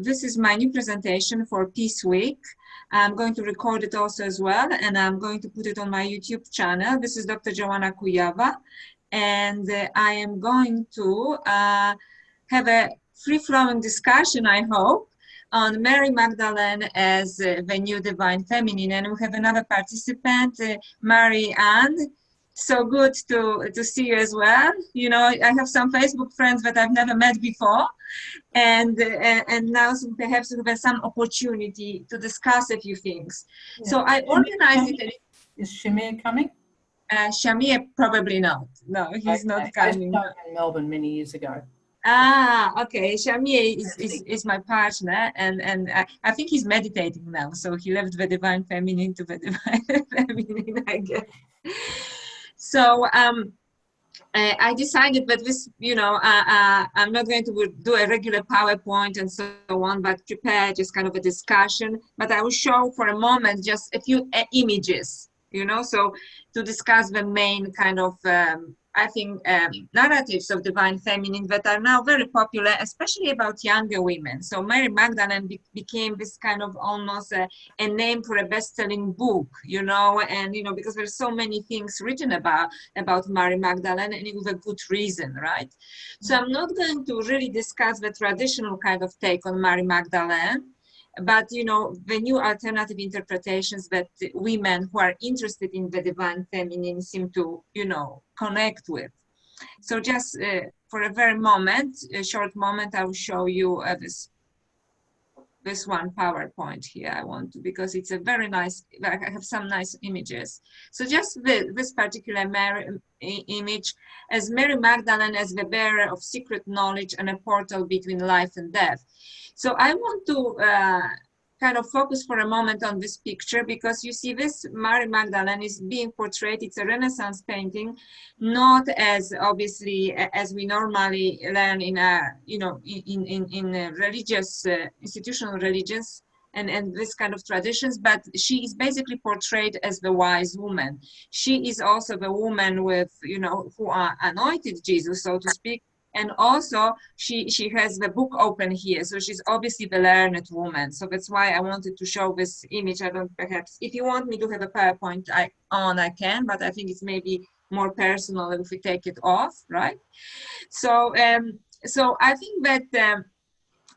this is my new presentation for Peace Week. I'm going to record it also as well, and I'm going to put it on my YouTube channel. This is Dr. Joanna Kujawa, and I am going to have a free-flowing discussion, I hope, on Mary Magdalene as the new divine feminine. And we have another participant, Mary Ann. So good to see you as well. You know, I have some Facebook friends that I've never met before, and now perhaps we have some opportunity to discuss a few things. Yeah. So I organized it. Is Shamir coming? Shamir probably not. No, he's not coming. I was in Melbourne many years ago. Ah, okay. Shamir is my partner, and I think he's meditating now. So he left the divine feminine to the divine feminine, I guess. So I decided that this, you know, I'm not going to do a regular PowerPoint and so on, but prepare just kind of a discussion. But I will show for a moment just a few images, you know, so to discuss the main kind of, I think, narratives of divine feminine that are now very popular, especially about younger women. So Mary Magdalene became this kind of almost a name for a best-selling book, you know, and, you know, because there's so many things written about Mary Magdalene, and with a good reason, right? So I'm not going to really discuss the traditional kind of take on Mary Magdalene, but, you know, the new alternative interpretations that women who are interested in the divine feminine seem to, you know, connect with. So just for a very moment, a short moment, I will show you this one PowerPoint here. I want to, because it's a very nice, I have some nice images. So just this particular image as Mary Magdalene as the bearer of secret knowledge and a portal between life and death. So I want to kind of focus for a moment on this picture, because you see this Mary Magdalene is being portrayed. It's a Renaissance painting, not as obviously as we normally learn in a, you know, in religious, institutional religions and this kind of traditions, but she is basically portrayed as the wise woman. She is also the woman with, you know, who anointed Jesus, so to speak. And also she has the book open here, so she's obviously the learned woman. So that's why I wanted to show this image. I don't, perhaps if you want me to have a PowerPoint I can, but I think it's maybe more personal if we take it off, right? So so I think that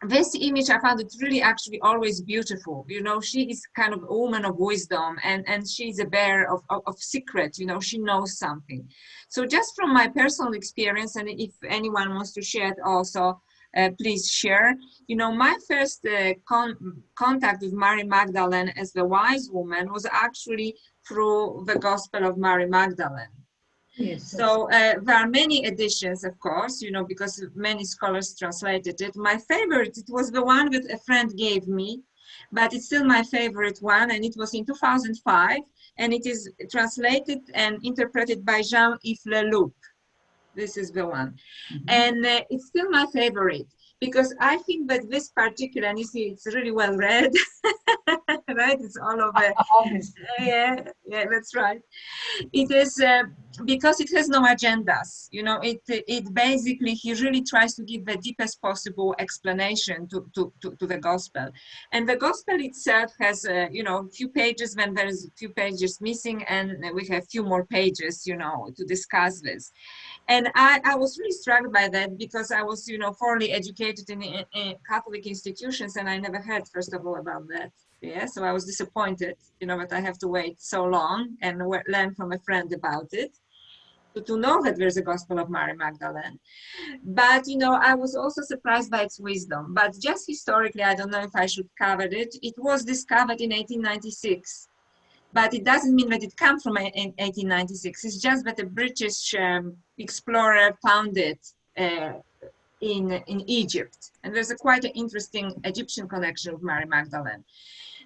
this image, I found it really actually always beautiful. You know, she is kind of a woman of wisdom, and she's a bearer of secret, you know, she knows something. So just from my personal experience, and if anyone wants to share it also, please share. You know, my first contact with Mary Magdalene as the wise woman was actually through the Gospel of Mary Magdalene. Yes. So there are many editions, of course, you know, because many scholars translated it. My favorite, it was the one that a friend gave me, but it's still my favorite one, and it was in 2005, and it is translated and interpreted by Jean-Yves Leloup. This is the one. Mm-hmm. And it's still my favorite, because I think that this particular, and you see, it's really well read, right? It's all over. Yeah, that's right. It is because it has no agendas. You know, it basically, he really tries to give the deepest possible explanation to the gospel. And the gospel itself has, you know, a few pages when there's a few pages missing, and we have a few more pages, you know, to discuss this. And I was really struck by that, because I was, you know, thoroughly educated in Catholic institutions, and I never heard, first of all, about that. Yeah, so I was disappointed, you know, that I have to wait so long and learn from a friend about it to know that there's a Gospel of Mary Magdalene. But, you know, I was also surprised by its wisdom. But just historically, I don't know if I should cover it. It was discovered in 1896. But it doesn't mean that it came from 1896. It's just that a British explorer found it in Egypt. And there's a quite an interesting Egyptian connection with Mary Magdalene.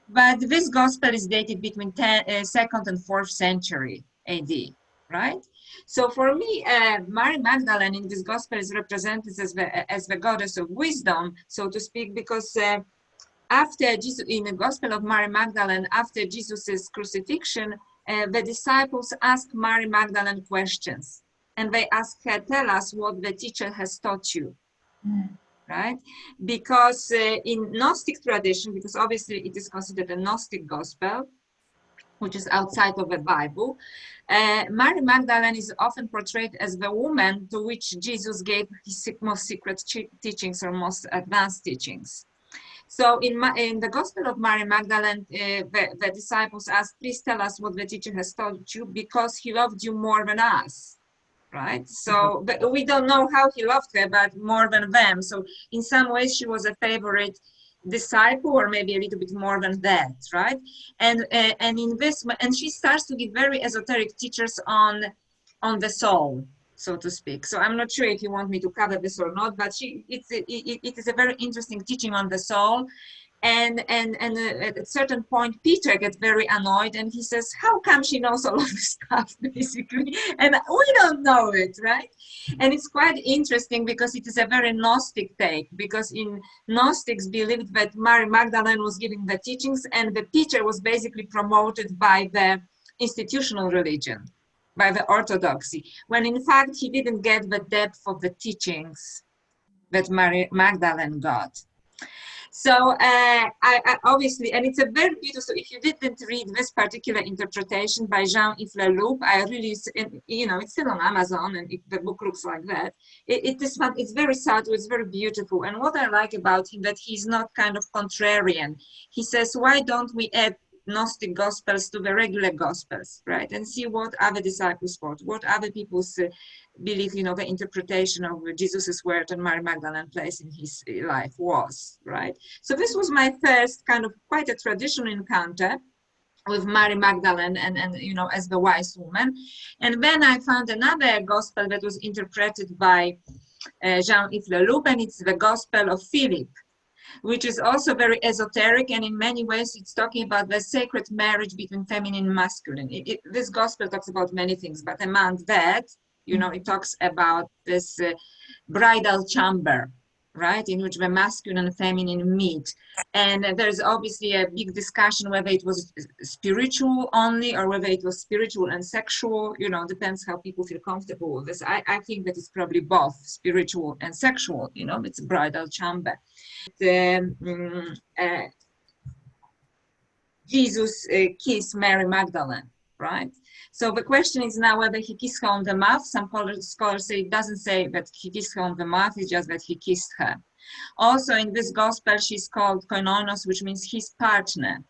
But this gospel is dated between 2nd and 4th century AD, right? So for me, Mary Magdalene in this gospel is represented as the goddess of wisdom, so to speak, because after Jesus, in the Gospel of Mary Magdalene, after Jesus's crucifixion, the disciples ask Mary Magdalene questions, and they ask her, "Tell us what the teacher has taught you." Mm. right? Because in Gnostic tradition, because obviously it is considered a Gnostic gospel, which is outside of the Bible, Mary Magdalene is often portrayed as the woman to which Jesus gave his most secret teachings or most advanced teachings. So in the Gospel of Mary Magdalene, the disciples asked, please tell us what the teacher has told you, because he loved you more than us, right? So but we don't know how he loved her, but more than them. So in some ways she was a favorite disciple, or maybe a little bit more than that, right? And in this, and she starts to give very esoteric teachers on the soul, so to speak. So I'm not sure if you want me to cover this or not, but it is a very interesting teaching on the soul. And at a certain point, Peter gets very annoyed, and he says, how come she knows all of this stuff, basically? And we don't know it, right? And it's quite interesting because it is a very Gnostic take, because in Gnostics believed that Mary Magdalene was giving the teachings, and the Peter was basically promoted by the institutional religion, by the orthodoxy, when in fact he didn't get the depth of the teachings that Mary Magdalene got. So I obviously, and it's a very beautiful, so if you didn't read this particular interpretation by Jean-Yves Leloup, I really, you know, it's still on Amazon, and the book looks like that. It is fun, it's very subtle, it's very beautiful. And what I like about him, that he's not kind of contrarian. He says, why don't we add Gnostic Gospels to the regular Gospels, right? And see what other disciples thought, what other people's belief, you know, the interpretation of Jesus's word and Mary Magdalene place in his life was, right? So this was my first kind of quite a traditional encounter with Mary Magdalene and you know, as the wise woman. And then I found another gospel that was interpreted by Jean-Yves Leloup, and it's the Gospel of Philippe, which is also very esoteric, and in many ways it's talking about the sacred marriage between feminine and masculine. This gospel talks about many things, but among that, you know, it talks about this bridal chamber, right, in which the masculine and feminine meet. And there's obviously a big discussion whether it was spiritual only or whether it was spiritual and sexual, you know, depends how people feel comfortable with this. I think that it's probably both spiritual and sexual, you know, it's a bridal chamber. Jesus kissed Mary Magdalene, right? So the question is now whether he kissed her on the mouth. Some scholars say it doesn't say that he kissed her on the mouth, it's just that he kissed her. Also in this gospel, she's called koinonos, which means his partner,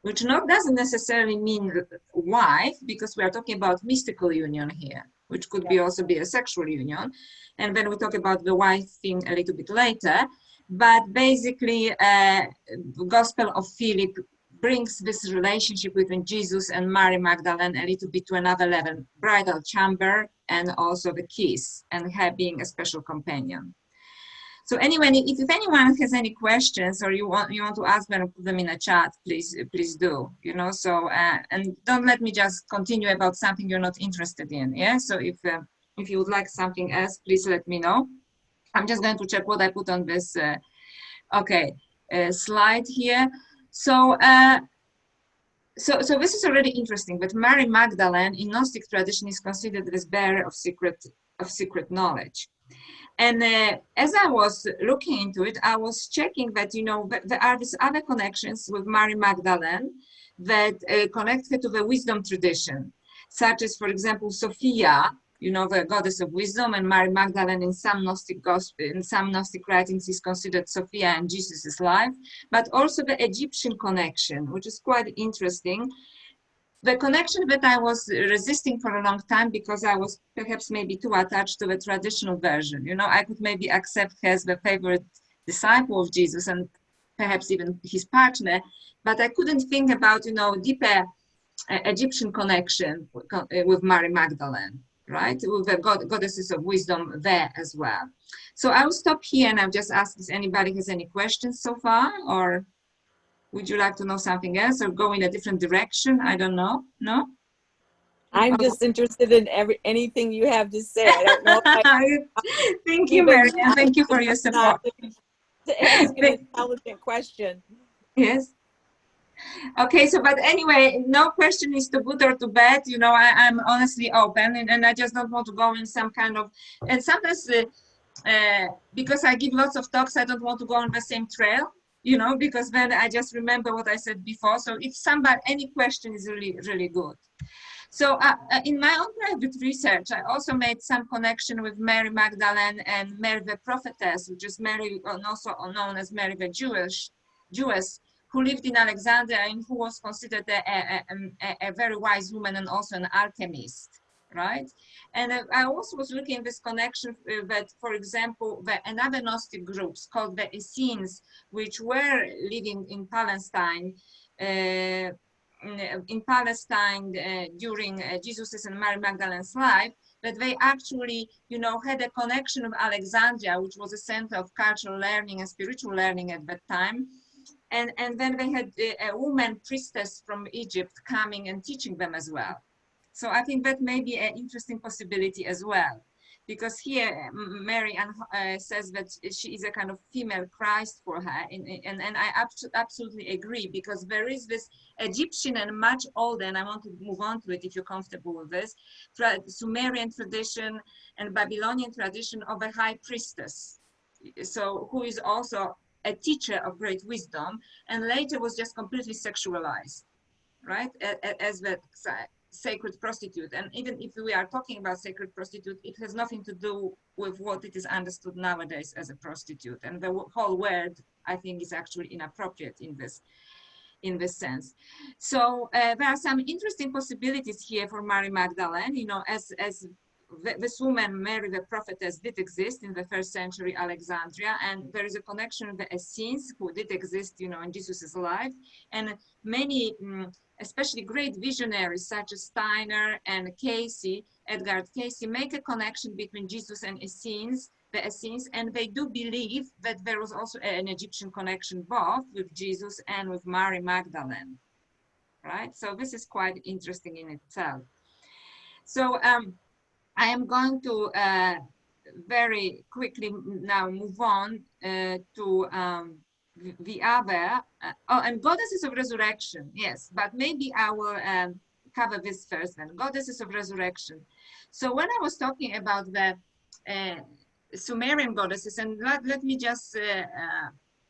which doesn't necessarily mean wife, because we are talking about mystical union here, which could be also be a sexual union. And then we talk about the wife thing a little bit later. But basically, the Gospel of Philip brings this relationship between Jesus and Mary Magdalene a little bit to another level, bridal chamber, and also the kiss, and her being a special companion. So anyway, if anyone has any questions or you want to ask them, put them in a chat, please do, you know. So and don't let me just continue about something you're not interested in. Yeah. So if you would like something else, please let me know. I'm just going to check what I put on this slide here. So so this is already interesting, but Mary Magdalene in Gnostic tradition is considered as bearer of secret knowledge. And as I was looking into it, I was checking that, you know, there are these other connections with Mary Magdalene that connect her to the wisdom tradition, such as, for example, Sophia, you know, the goddess of wisdom, and Mary Magdalene in some Gnostic gospel, in some Gnostic writings is considered Sophia and Jesus's life, but also the Egyptian connection, which is quite interesting. The connection that I was resisting for a long time because I was perhaps maybe too attached to the traditional version. You know, I could maybe accept her as the favorite disciple of Jesus and perhaps even his partner, but I couldn't think about, you know, deeper Egyptian connection with Mary Magdalene, right? With the goddesses of wisdom there as well. So I will stop here and I'll just ask if anybody has any questions so far, or would you like to know something else or go in a different direction? I don't know. No? I'm just interested in anything you have to say. I don't know if Thank you, Mary, and thank you for your support. To ask an intelligent question. Yes. Okay, so but anyway, no question is too good or too bad. You know, I'm honestly open, and I just don't want to go in some kind of, and sometimes because I give lots of talks, I don't want to go on the same trail, you know, because then I just remember what I said before. So if any question is really, really good. So in my own private research, I also made some connection with Mary Magdalene and Mary the Prophetess, which is Mary, also known as Mary the Jewess, who lived in Alexandria and who was considered a very wise woman and also an alchemist, right? And I also was looking at this connection that, for example, another Gnostic groups called the Essenes, which were living in Palestine, during Jesus's and Mary Magdalene's life, that they actually, you know, had a connection with Alexandria, which was a center of cultural learning and spiritual learning at that time. And then they had a woman priestess from Egypt coming and teaching them as well. So I think that may be an interesting possibility as well, because here Mary says that she is a kind of female Christ for her, and I absolutely agree, because there is this Egyptian and much older, and I want to move on to it if you're comfortable with this, Sumerian tradition and Babylonian tradition of a high priestess, so who is also a teacher of great wisdom, and later was just completely sexualized, right, as the sacred prostitute. And even if we are talking about sacred prostitute, it has nothing to do with what it is understood nowadays as a prostitute. And the whole word, I think, is actually inappropriate in this sense. So there are some interesting possibilities here for Mary Magdalene, you know, as this woman, Mary the Prophetess, did exist in the first century Alexandria, and there is a connection with the Essenes, who did exist, you know, in Jesus's life, and many, especially great visionaries such as Steiner and Casey, Edgar Casey, make a connection between Jesus and Essenes, the Essenes, and they do believe that there was also an Egyptian connection both with Jesus and with Mary Magdalene, right? So this is quite interesting in itself. So I am going to very quickly now move on to the other, and goddesses of resurrection, yes, but maybe I will cover this first then, goddesses of resurrection. So when I was talking about the Sumerian goddesses, and let me just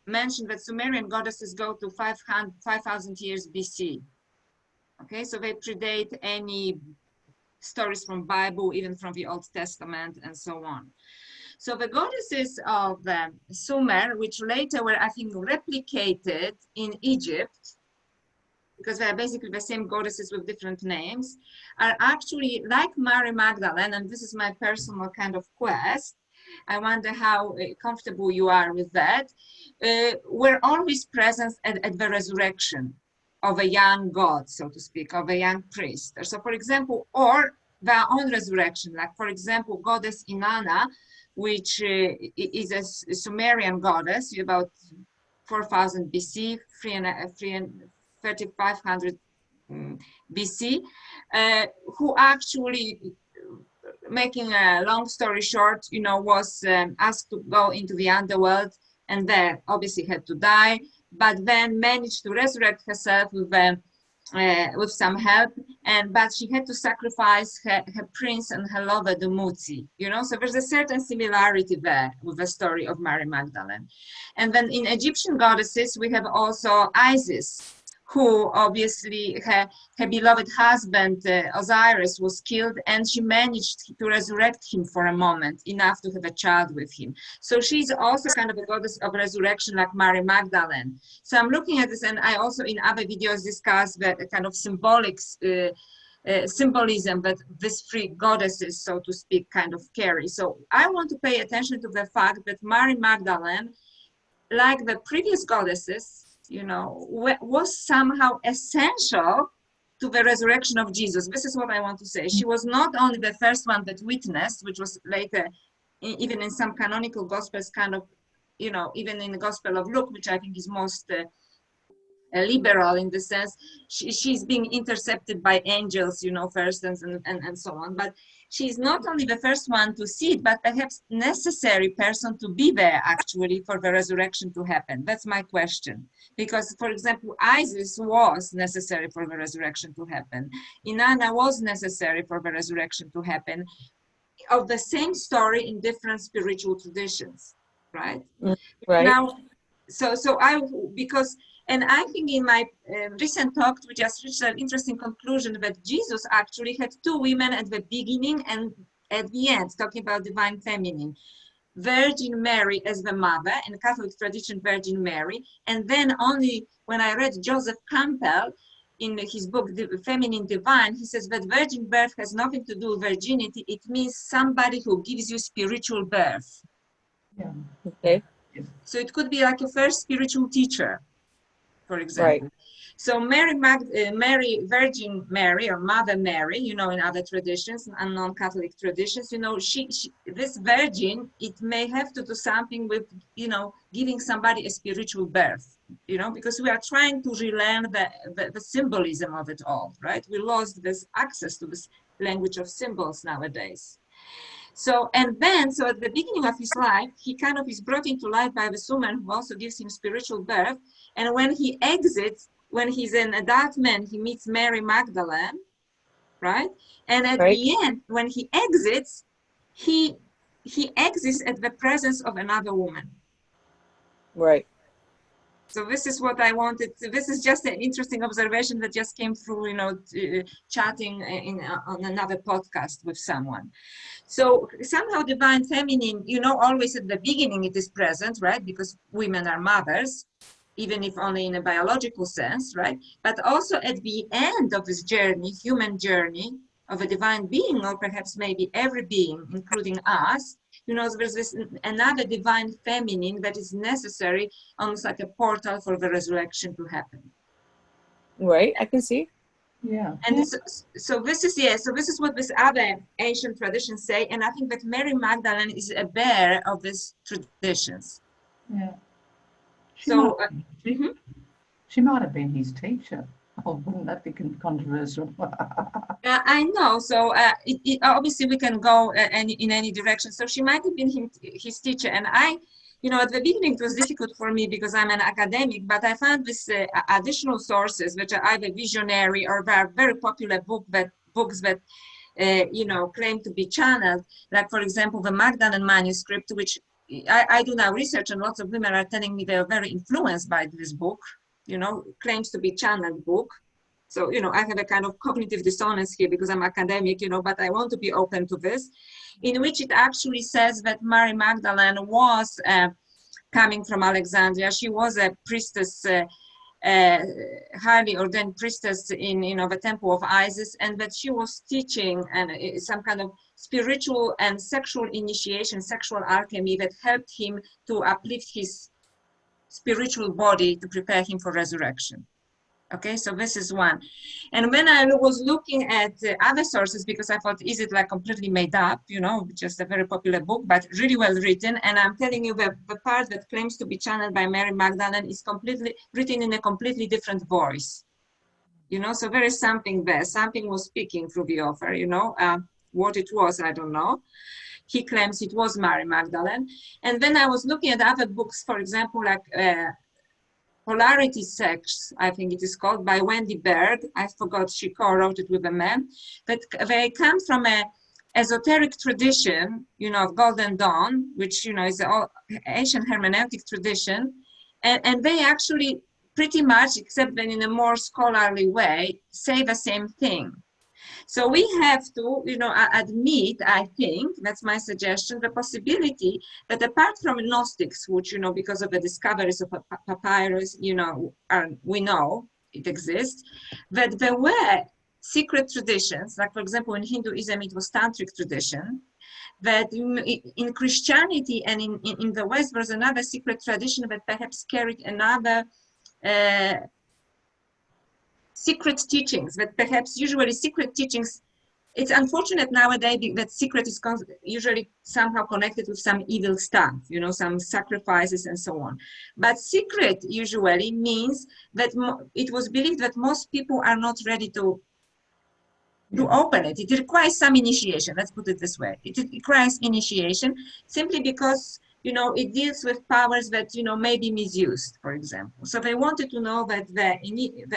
mention that Sumerian goddesses go to 5,000 years BC. Okay, so they predate any stories from Bible, even from the Old Testament, and so on. So the goddesses of Sumer, which later were, I think, replicated in Egypt, because they are basically the same goddesses with different names, are actually like Mary Magdalene, and this is my personal kind of quest. I wonder how comfortable you are with that. Were always present at the resurrection of a young god, so to speak, of a young priest. So for example, or their own resurrection, like for example, goddess Inanna, which is a Sumerian goddess, about 4000 BC, 3500 BC, who actually, making a long story short, you know, was asked to go into the underworld, and there obviously had to die, but then managed to resurrect herself with some help, but she had to sacrifice her prince and her lover, the Mutsi, you know, so there's a certain similarity there with the story of Mary Magdalene. And then in Egyptian goddesses, we have also Isis, who obviously her beloved husband Osiris was killed, and she managed to resurrect him for a moment, enough to have a child with him. So she's also kind of a goddess of resurrection like Mary Magdalene. So I'm looking at this, and I also in other videos discuss the kind of symbolic symbolism that these three goddesses, so to speak, kind of carry. So I want to pay attention to the fact that Mary Magdalene, like the previous goddesses, you know, was somehow essential to the resurrection of Jesus. This is what I want to say. She was not only the first one that witnessed, which was later, even in some canonical gospels, kind of, you know, even in the Gospel of Luke, which I think is most liberal in the sense, she's being intercepted by angels, you know, first and so on. But she's not only the first one to see it, but perhaps necessary person to be there actually for the resurrection to happen. That's my question. Because, for example, Isis was necessary for the resurrection to happen. Inanna was necessary for the resurrection to happen. of the same story in different spiritual traditions, right? Right. Now, and I think in my recent talk, we just reached an interesting conclusion that Jesus actually had two women at the beginning and at the end, talking about divine feminine. Virgin Mary as the mother, in Catholic tradition, Virgin Mary. And then only when I read Joseph Campbell in his book, The Feminine Divine, he says that virgin birth has nothing to do with virginity. It means somebody who gives you spiritual birth. Yeah. Okay. So it could be like a first spiritual teacher, for example. Right. So Virgin Mary, or Mother Mary, you know, in other traditions, and non-Catholic traditions, you know, this virgin, it may have to do something with, you know, giving somebody a spiritual birth, you know, because we are trying to relearn the symbolism of it all, right? We lost this access to this language of symbols nowadays. So at the beginning of his life, he kind of is brought into life by this woman who also gives him spiritual birth. And when he exits, when he's an adult man, he meets Mary Magdalene, right? And at the end, when he exits, he exits at the presence of another woman. Right. So this is what I wanted. This is just an interesting observation that just came through, you know, chatting on another podcast with someone. So somehow divine feminine, you know, always at the beginning it is present, right? Because women are mothers, even if only in a biological sense, right? But also at the end of this journey, human journey of a divine being, or perhaps maybe every being, including us, you know, there's this another divine feminine that is necessary, almost like a portal for the resurrection to happen. Right, I can see. Yeah. And so this is what this other ancient traditions say, and I think that Mary Magdalene is a bearer of these traditions. Yeah. She might have been his teacher. Oh, wouldn't that be controversial? I know. So obviously we can go in any direction. So she might have been his teacher, and you know, at the beginning it was difficult for me because I'm an academic, but I found this additional sources which are either visionary or they are very popular books that you know, claim to be channeled. Like, for example, the Magdalene Manuscript, which I do now research, and lots of women are telling me they are very influenced by this book, you know, claims to be channeled book. So, you know, I have a kind of cognitive dissonance here because I'm academic, you know, but I want to be open to this, in which it actually says that Mary Magdalene was coming from Alexandria. She was a priestess, highly ordained priestess in, you know, the temple of Isis, and that she was teaching and some kind of spiritual and sexual initiation, sexual alchemy that helped him to uplift his spiritual body to prepare him for resurrection. Okay, so this is one. And when I was looking at other sources, because I thought, is it like completely made up, you know, just a very popular book, but really well written. And I'm telling you, the part that claims to be channeled by Mary Magdalene is completely written in a completely different voice. You know, so there is something there. Something was speaking through the author, you know. What it was, I don't know. He claims it was Mary Magdalene. And then I was looking at other books, for example, like Polarity Sex, I think it is called, by Wendy Berg. I forgot, she co-wrote it with a man. But they come from a esoteric tradition, you know, of Golden Dawn, which, you know, is an ancient hermeneutic tradition. And they actually pretty much, except then in a more scholarly way, say the same thing. So we have to, you know, admit, I think, that's my suggestion, the possibility that apart from Gnostics, which, you know, because of the discoveries of papyrus, you know, we know it exists, that there were secret traditions, like, for example, in Hinduism, it was Tantric tradition, that in Christianity and in the West, there's another secret tradition that perhaps carried another secret teachings, that perhaps usually secret teachings, it's unfortunate nowadays that secret is usually somehow connected with some evil stuff, you know, some sacrifices and so on. But secret usually means that it was believed that most people are not ready to open it. It requires some initiation, let's put it this way. It requires initiation simply because you know, it deals with powers that, you know, may be misused, for example. So they wanted to know that the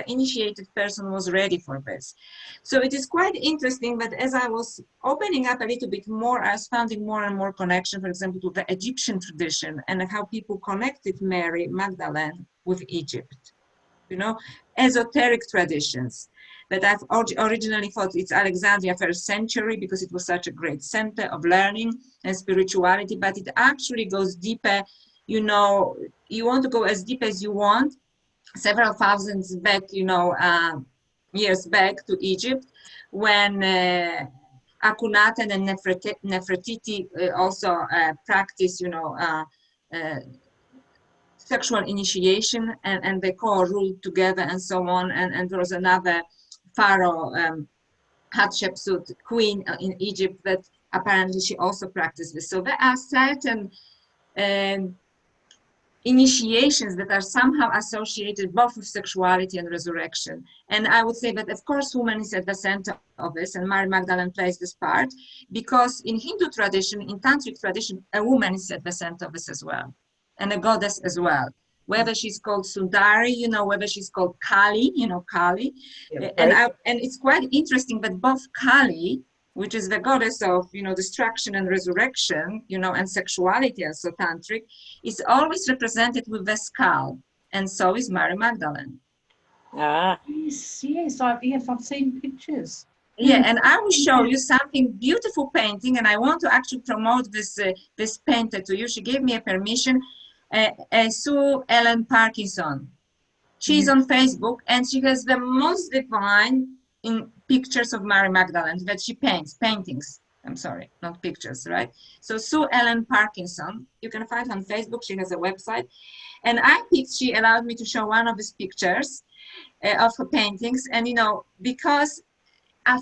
initiated person was ready for this. So it is quite interesting that as I was opening up a little bit more, I was finding more and more connection, for example, to the Egyptian tradition and how people connected Mary Magdalene with Egypt. You know, esoteric traditions that I've originally thought it's Alexandria first century because it was such a great center of learning and spirituality, but it actually goes deeper. You know, you want to go as deep as you want, several thousands back, you know, years back to Egypt, when Akhenaten and Nefertiti also practice, you know, sexual initiation, and they co-ruled together and so on. And there was another pharaoh, Hatshepsut, queen in Egypt, that apparently she also practiced this. So there are certain initiations that are somehow associated both with sexuality and resurrection. And I would say that, of course, woman is at the center of this, and Mary Magdalene plays this part, because in Hindu tradition, in tantric tradition, a woman is at the center of this as well, and a goddess as well. Whether she's called Sundari, you know, whether she's called Kali, you know, Kali. Yeah, And it's quite interesting that both Kali, which is the goddess of, you know, destruction and resurrection, you know, and sexuality, also tantric, is always represented with the skull, and so is Mary Magdalene. Ah. Yes, I've seen pictures. Yeah, and I will show you something beautiful painting, and I want to actually promote this this painter to you. She gave me a permission, Sue Ellen Parkinson. She's on Facebook, and she has the most divine in pictures of Mary Magdalene that she paints, paintings. I'm sorry, not pictures, right? So Sue Ellen Parkinson, you can find her on Facebook. She has a website, and she allowed me to show one of these pictures of her paintings, and you know, because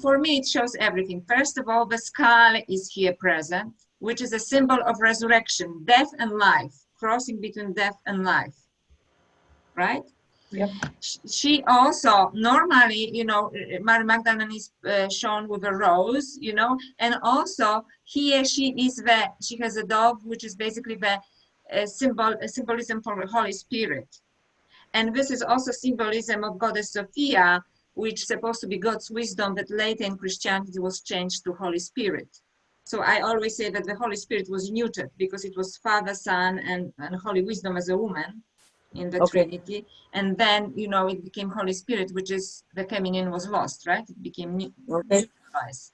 for me it shows everything. First of all, the skull is here present, which is a symbol of resurrection, death and life, crossing between death and life, right? Yep. She also normally, you know, Mary Magdalene is shown with a rose, you know, and also here she has a dove, which is basically the symbolism for the Holy Spirit. And this is also symbolism of Goddess Sophia, which is supposed to be God's wisdom, that later in Christianity was changed to Holy Spirit. So I always say that the Holy Spirit was neutered because it was Father, Son, and Holy Wisdom as a woman in the Trinity. And then, you know, it became Holy Spirit, which is the feminine was lost, right? It became neutralized.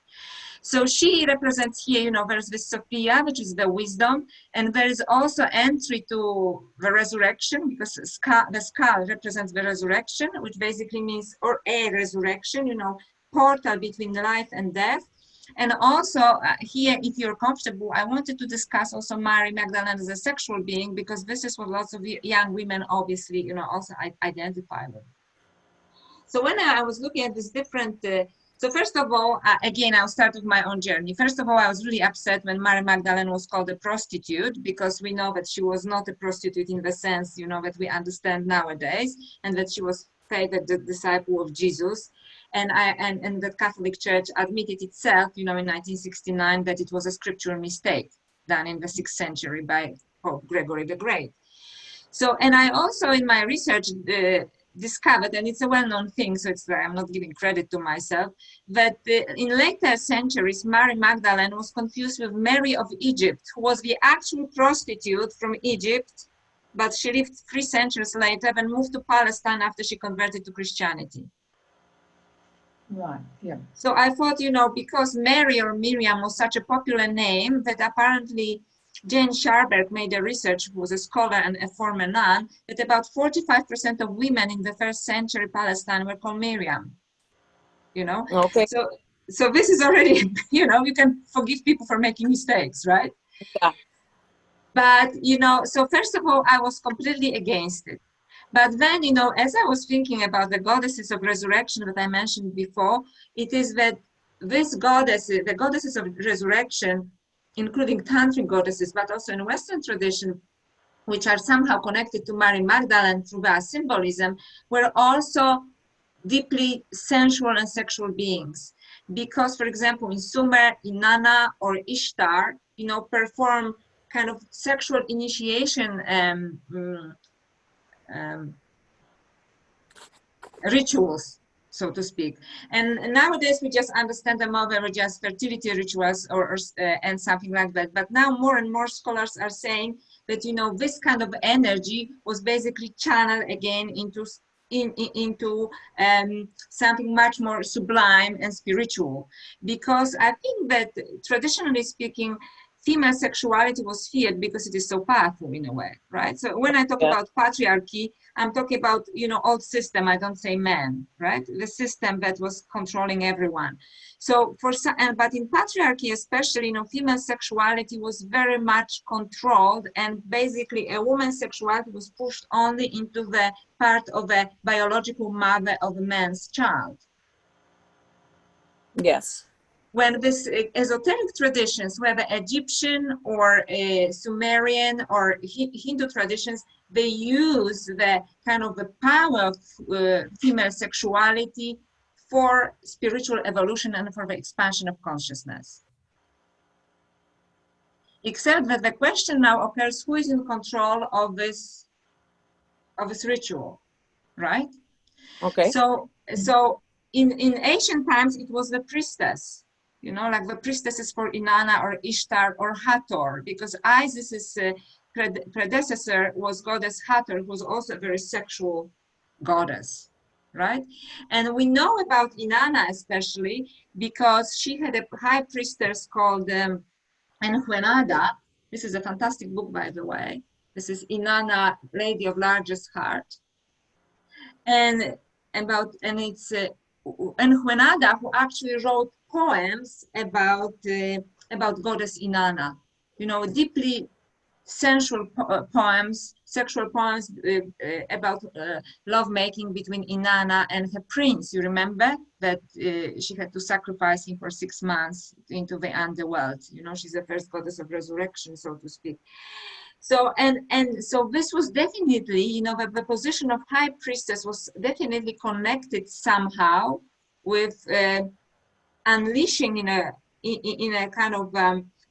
So she represents here, you know, there's this Sophia, which is the wisdom, and there is also entry to the resurrection, because the skull represents the resurrection, which basically means, or a resurrection, you know, portal between life and death. And also here, if you're comfortable, I wanted to discuss also Mary Magdalene as a sexual being, because this is what lots of young women obviously, you know, also identify with. So when I was looking at this different, so first of all, again, I'll start with my own journey. First of all, I was really upset when Mary Magdalene was called a prostitute, because we know that she was not a prostitute in the sense, you know, that we understand nowadays, and that she was the disciple of Jesus. And the Catholic Church admitted itself, you know, in 1969, that it was a scriptural mistake done in the 6th century by Pope Gregory the Great. So, and I also in my research discovered, and it's a well-known thing, so it's I'm not giving credit to myself, that in later centuries, Mary Magdalene was confused with Mary of Egypt, who was the actual prostitute from Egypt, but she lived 3 centuries later and moved to Palestine after she converted to Christianity. Right, yeah. So I thought, you know, because Mary or Miriam was such a popular name, that apparently Jane Sharberg made a research, who was a scholar and a former nun, that about 45% of women in the 1st century Palestine were called Miriam, you know? Okay. So this is already, you know, you can forgive people for making mistakes, right? Yeah. But, you know, so first of all, I was completely against it. But then, you know, as I was thinking about the goddesses of resurrection that I mentioned before, it is that these goddesses, the goddesses of resurrection, including tantric goddesses, but also in Western tradition, which are somehow connected to Mary Magdalene through their symbolism, were also deeply sensual and sexual beings. Because, for example, in Sumer, Inanna, or Ishtar, you know, perform kind of sexual initiation rituals, so to speak. And nowadays we just understand them over just fertility rituals or and something like that. But now more and more scholars are saying that, you know, this kind of energy was basically channeled again into something much more sublime and spiritual, because I think that traditionally speaking, female sexuality was feared because it is so powerful in a way, right? So when I talk about patriarchy, I'm talking about, you know, old system. I don't say man, right? The system that was controlling everyone. So for some, but in patriarchy especially, you know, female sexuality was very much controlled, and basically a woman's sexuality was pushed only into the part of the biological mother of a man's child. Yes. When this esoteric traditions, whether Egyptian or Sumerian or Hindu traditions, they use the kind of the power of female sexuality for spiritual evolution and for the expansion of consciousness. Except that the question now occurs, who is in control of this ritual, right? Okay. So in ancient times, it was the priestess, you know, like the priestesses for Inanna or Ishtar or Hathor, because Isis's predecessor was goddess Hathor, who was also a very sexual goddess, right? And we know about Inanna especially because she had a high priestess called Enjuenada. This is a fantastic book, by the way. This is Inanna, Lady of Largest Heart. And it's Enjuenada who actually wrote poems about goddess Inanna, you know, deeply sensual poems, sexual poems about lovemaking between Inanna and her prince. You remember that she had to sacrifice him for 6 months into the underworld. You know, she's the first goddess of resurrection, so to speak. So so this was definitely, you know, the position of high priestess was definitely connected somehow with unleashing in a kind of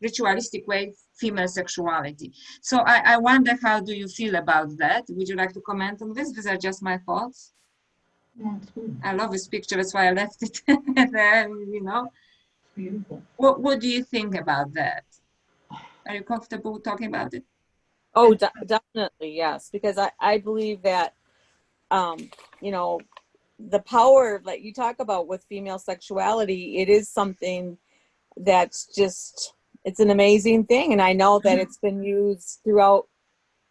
ritualistic way female sexuality. So I wonder, how do you feel about that? Would you like to comment on this? These are just my thoughts. Yeah, it's good. I love this picture, that's why I left it there, you know. It's beautiful. What do you think about that? Are you comfortable talking about it? Oh, definitely, yes. Because I believe that, you know, the power that you talk about with female sexuality, it is something that's just, it's an amazing thing. And I know that it's been used throughout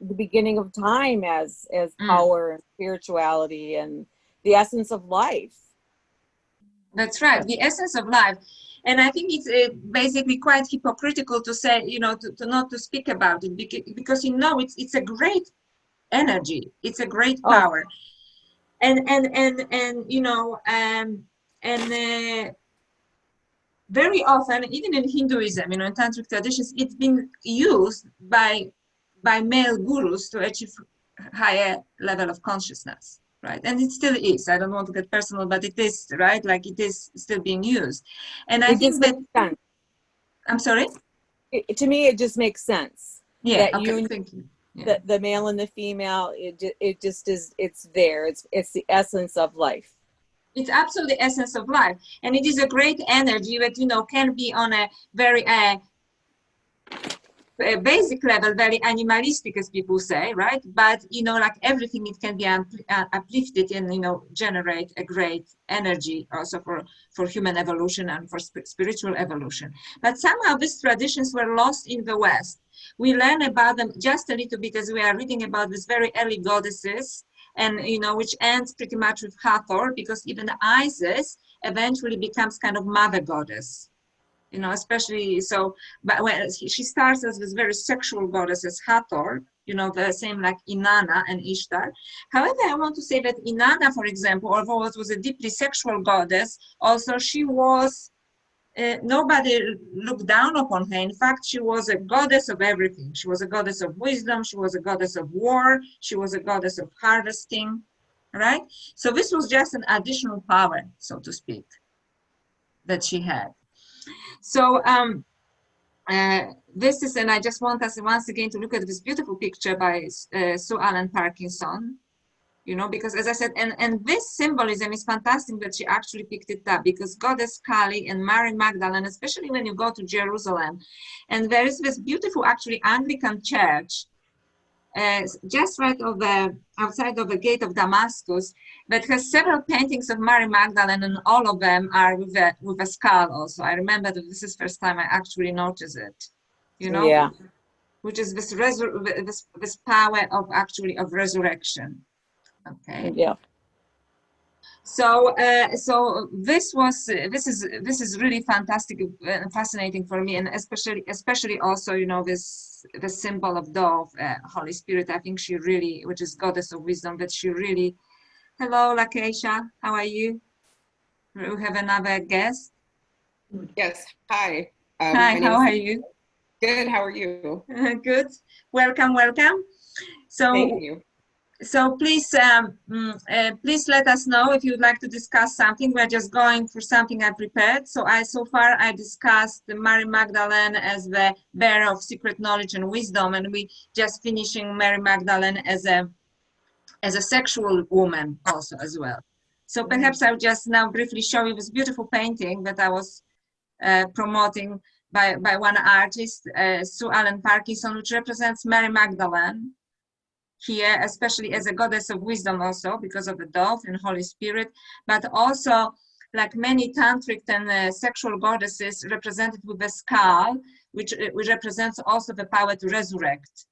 the beginning of time as power and spirituality and the essence of life. That's right, the essence of life. And I think it's basically quite hypocritical to say, you know, to not to speak about it, because you know, it's a great energy, it's a great power. And you know, very often, even in Hinduism, you know, in tantric traditions, it's been used by male gurus to achieve higher level of consciousness, right? And it still is. I don't want to get personal, but it is, right? Like, it is still being used. And I think that, I'm sorry? To me, it just makes sense. Yeah, that okay, thank you. Yeah. The male and the female, it just is, it's there. It's the essence of life. It's absolutely the essence of life. And it is a great energy that, you know, can be on a very basic level, very animalistic, as people say, right? But, you know, like everything, it can be uplifted and, you know, generate a great energy also for human evolution and for spiritual evolution. But somehow these traditions were lost in the West. We learn about them just a little bit as we are reading about these very early goddesses, and, you know, which ends pretty much with Hathor, because even Isis eventually becomes kind of mother goddess. You know, especially so, but when she starts as this very sexual goddess as Hathor, you know, the same like Inanna and Ishtar. However, I want to say that Inanna, for example, although it was a deeply sexual goddess, also she was, nobody looked down upon her. In fact, she was a goddess of everything. She was a goddess of wisdom. She was a goddess of war. She was a goddess of harvesting, right? So this was just an additional power, so to speak, that she had. So this is, and I just want us once again to look at this beautiful picture by Sue Ellen Parkinson, you know, because as I said, and this symbolism is fantastic that she actually picked it up, because Goddess Kali and Mary Magdalene, especially when you go to Jerusalem, and there is this beautiful actually Anglican church just right outside of the gate of Damascus, that has several paintings of Mary Magdalene, and all of them are with a skull also. I remember that this is the first time I actually noticed it, you know, Yeah. which is this power of actually of resurrection. Okay. Yeah. So this is really fantastic and fascinating for me, and especially also, you know, the symbol of dove, Holy Spirit. I think she really, which is goddess of wisdom, that she really. Hello, Lakeisha, how are you? We have another guest. Yes, hi. Hi, how are you? Good, how are you? Good. Welcome. So. Thank you. So please let us know if you'd like to discuss something. We're just going for something I prepared. So far I discussed Mary Magdalene as the bearer of secret knowledge and wisdom, and we just finishing Mary Magdalene as a sexual woman also as well. So perhaps I'll just now briefly show you this beautiful painting that I was promoting by one artist, Sue Ellen Parkinson, which represents Mary Magdalene here, especially as a goddess of wisdom, also because of the dove and Holy Spirit, but also like many tantric and sexual goddesses represented with the skull, which represents also the power to resurrect.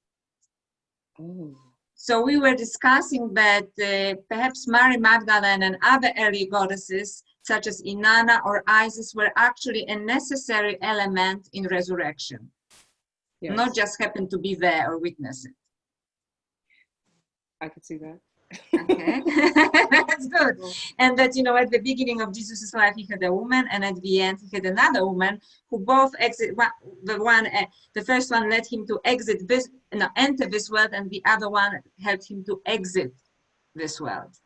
Oh. So we were discussing that perhaps Mary Magdalene and other early goddesses such as Inanna or Isis were actually a necessary element in resurrection, Yes. not just happen to be there or witness it. I could see that. Okay, that's good. And that, you know, at the beginning of Jesus' life, he had a woman, and at the end, he had another woman who both the first one led him to enter this world, and the other one helped him to exit this world.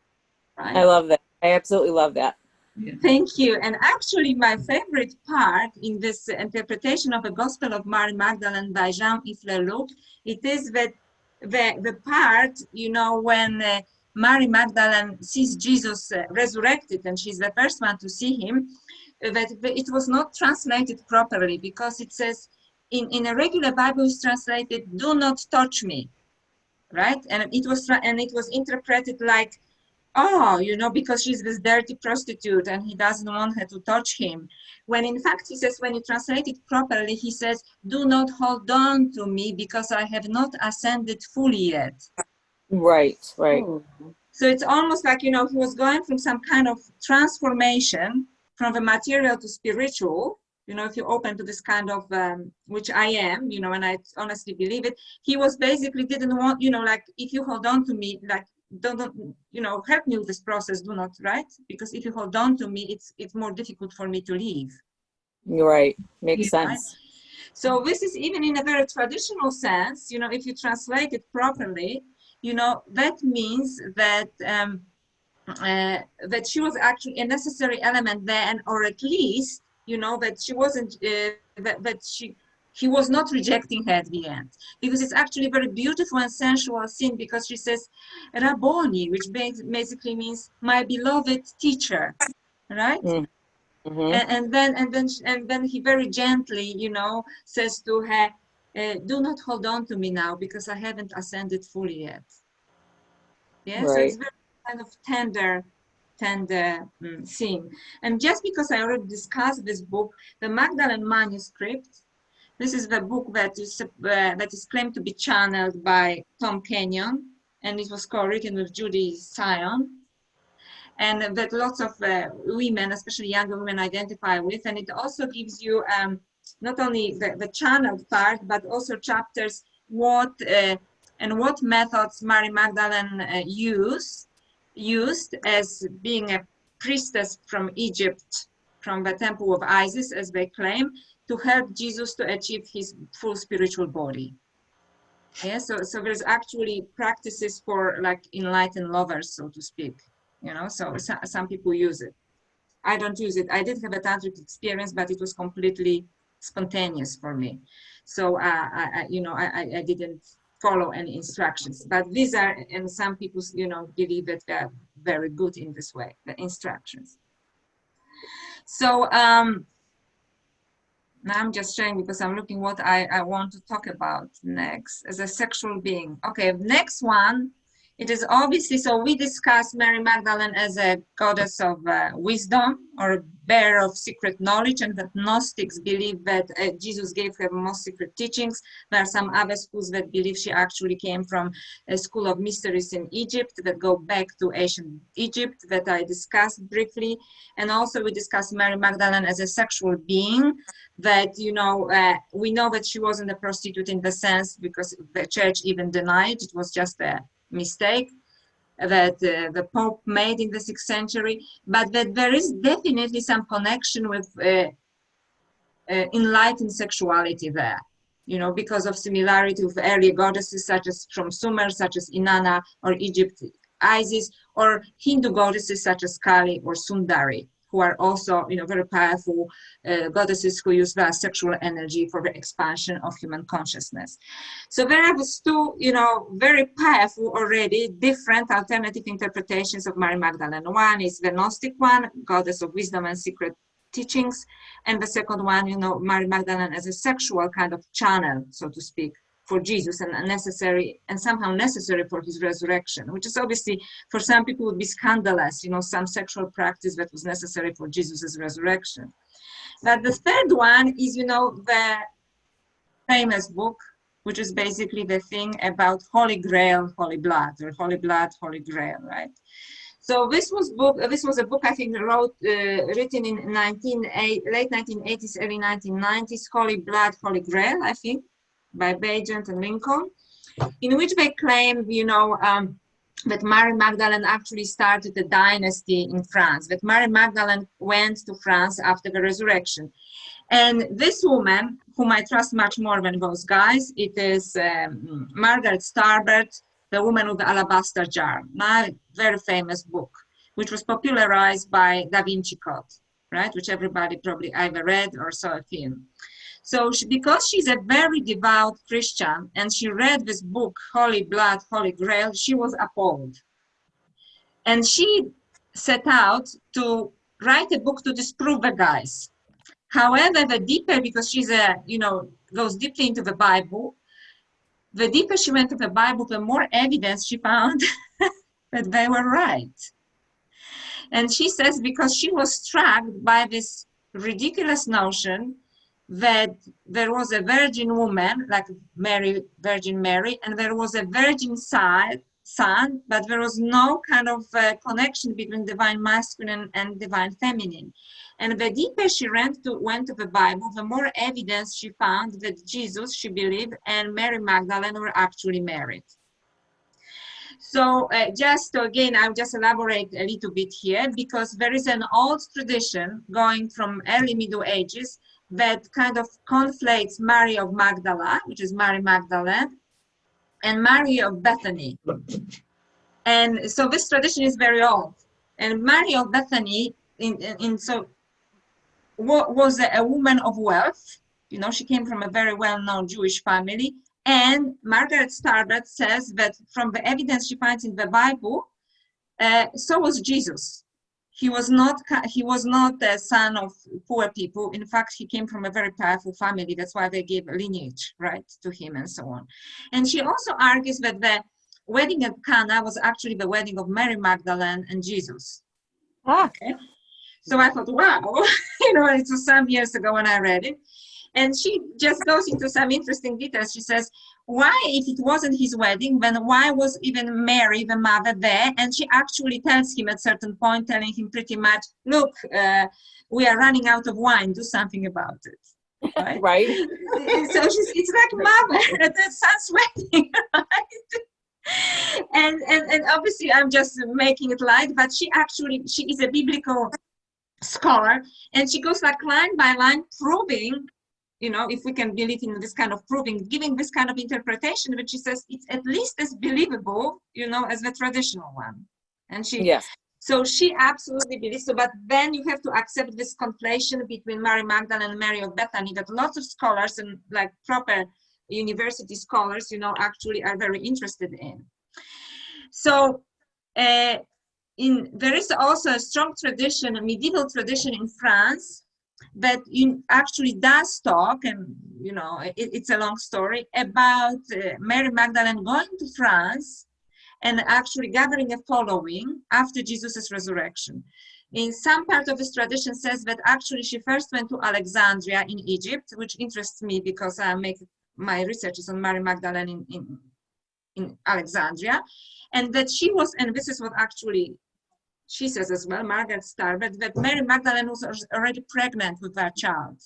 Right? I love that. I absolutely love that. Yeah. Thank you. And actually, my favorite part in this interpretation of the Gospel of Mary Magdalene by Jean-Yves Leloup, it is that the part, you know, when Mary Magdalene sees Jesus resurrected, and she's the first one to see him, that it was not translated properly, because it says in a regular Bible it's translated, "Do not touch me," right? And it was interpreted like, oh, you know, because she's this dirty prostitute and he doesn't want her to touch him. When in fact, he says, when you translate it properly, he says, "Do not hold on to me because I have not ascended fully yet." Right. Oh. So it's almost like, you know, he was going through some kind of transformation from the material to spiritual. You know, if you're open to this kind of, which I am, you know, and I honestly believe it, he was basically didn't want, you know, like, if you hold on to me, like, don't you know, help me with this process, do not, right? Because if you hold on to me, it's more difficult for me to leave. You're right. Makes Yeah, sense. right? So this is even in a very traditional sense, you know, if you translate it properly, you know, that means that that she was actually a necessary element there, and or at least, you know, that she wasn't he was not rejecting her at the end, because it's actually a very beautiful and sensual scene, because she says Rabboni, which basically means my beloved teacher, right? Mm-hmm. And then he very gently, you know, says to her, "Do not hold on to me now, because I haven't ascended fully yet." Yeah, Right. so it's very kind of tender scene. And just because I already discussed this book, the Magdalene Manuscript, this is the book that is claimed to be channeled by Tom Kenyon, and it was co-written with Judy Sion, and that lots of women, especially younger women, identify with. And it also gives you not only the channeled part, but also chapters what methods Mary Magdalene used as being a priestess from Egypt, from the temple of Isis, as they claim, to help Jesus to achieve his full spiritual body. Yeah, so there's actually practices for like enlightened lovers, so to speak. You know, so some people use it. I don't use it. I did have a tantric experience, but it was completely spontaneous for me. So I didn't follow any instructions. But these are, and some people, believe that they're very good in this way, the instructions. So now I'm just showing because I'm looking what I want to talk about next as a sexual being. Okay, next one. It is obviously, so we discussed Mary Magdalene as a goddess of wisdom or a bearer of secret knowledge, and that Gnostics believe that Jesus gave her most secret teachings. There are some other schools that believe she actually came from a school of mysteries in Egypt that go back to ancient Egypt that I discussed briefly. And also we discussed Mary Magdalene as a sexual being that, we know that she wasn't a prostitute in the sense because the church even denied it was just a mistake that the Pope made in the 6th century, but that there is definitely some connection with enlightened sexuality there, because of similarity with earlier goddesses such as from Sumer, such as Inanna, or Egypt, Isis, or Hindu goddesses such as Kali or Sundari, who are also, very powerful goddesses who use their sexual energy for the expansion of human consciousness. So there are these two, very powerful already different alternative interpretations of Mary Magdalene. One is the Gnostic one, goddess of wisdom and secret teachings, and the second one, Mary Magdalene as a sexual kind of channel, so to speak, for Jesus and somehow necessary for his resurrection, which is obviously for some people would be scandalous, some sexual practice that was necessary for Jesus's resurrection. But the third one is, the famous book, which is basically the thing about Holy Grail, Holy Blood, or Holy Blood, Holy Grail, right? So this was a book I think written in late 1980s, early 1990s, Holy Blood, Holy Grail, I think, by Bagent and Lincoln, in which they claim, that Mary Magdalene actually started a dynasty in France, that Mary Magdalene went to France after the resurrection. And this woman, whom I trust much more than those guys, it is Margaret Starbert, The Woman with the Alabaster Jar, my very famous book, which was popularized by Da Vinci Code, right? Which everybody probably either read or saw a film. So because she's a very devout Christian and she read this book, Holy Blood, Holy Grail, she was appalled. And she set out to write a book to disprove the guys. However, the deeper, because she's goes deeply into the Bible, the deeper she went to the Bible, the more evidence she found that they were right. And she says because she was struck by this ridiculous notion that there was a virgin woman, like Virgin Mary, and there was a virgin son, but there was no kind of connection between divine masculine and divine feminine. And the deeper she went to the Bible, the more evidence she found that Jesus, she believed, and Mary Magdalene were actually married. So I'll just elaborate a little bit here, because there is an old tradition going from early Middle Ages that kind of conflates Mary of Magdala, which is Mary Magdalene, and Mary of Bethany. And so this tradition is very old. And Mary of Bethany was a woman of wealth. She came from a very well-known Jewish family. And Margaret Starbert says that from the evidence she finds in the Bible, so was Jesus. He was not a son of poor people. In fact, he came from a very powerful family. That's why they gave a lineage, right, to him and so on. And she also argues that the wedding at Cana was actually the wedding of Mary Magdalene and Jesus. Okay. So I thought, wow, it was some years ago when I read it. And she just goes into some interesting details. She says, why, if it wasn't his wedding, then why was even Mary, the mother, there? And she actually tells him at a certain point, telling him pretty much, look, we are running out of wine, do something about it. Right? Right. So it's like mother at the son's wedding, right? And obviously I'm just making it light, but she is a biblical scholar, and she goes like line by line proving, if we can believe in this kind of proving, giving this kind of interpretation, which she says it's at least as believable, as the traditional one. And she So she absolutely believes so, but then you have to accept this conflation between Mary Magdalene and Mary of Bethany that lots of scholars and like proper university scholars, actually are very interested in. So there is also a strong tradition, a medieval tradition in France that actually does talk, and it's a long story, about Mary Magdalene going to France and actually gathering a following after Jesus' resurrection. In some part of this tradition says that actually she first went to Alexandria in Egypt, which interests me because I make my research on Mary Magdalene in Alexandria, and that she was, and this is what actually she says as well, Margaret Starbert, that Mary Magdalene was already pregnant with her child.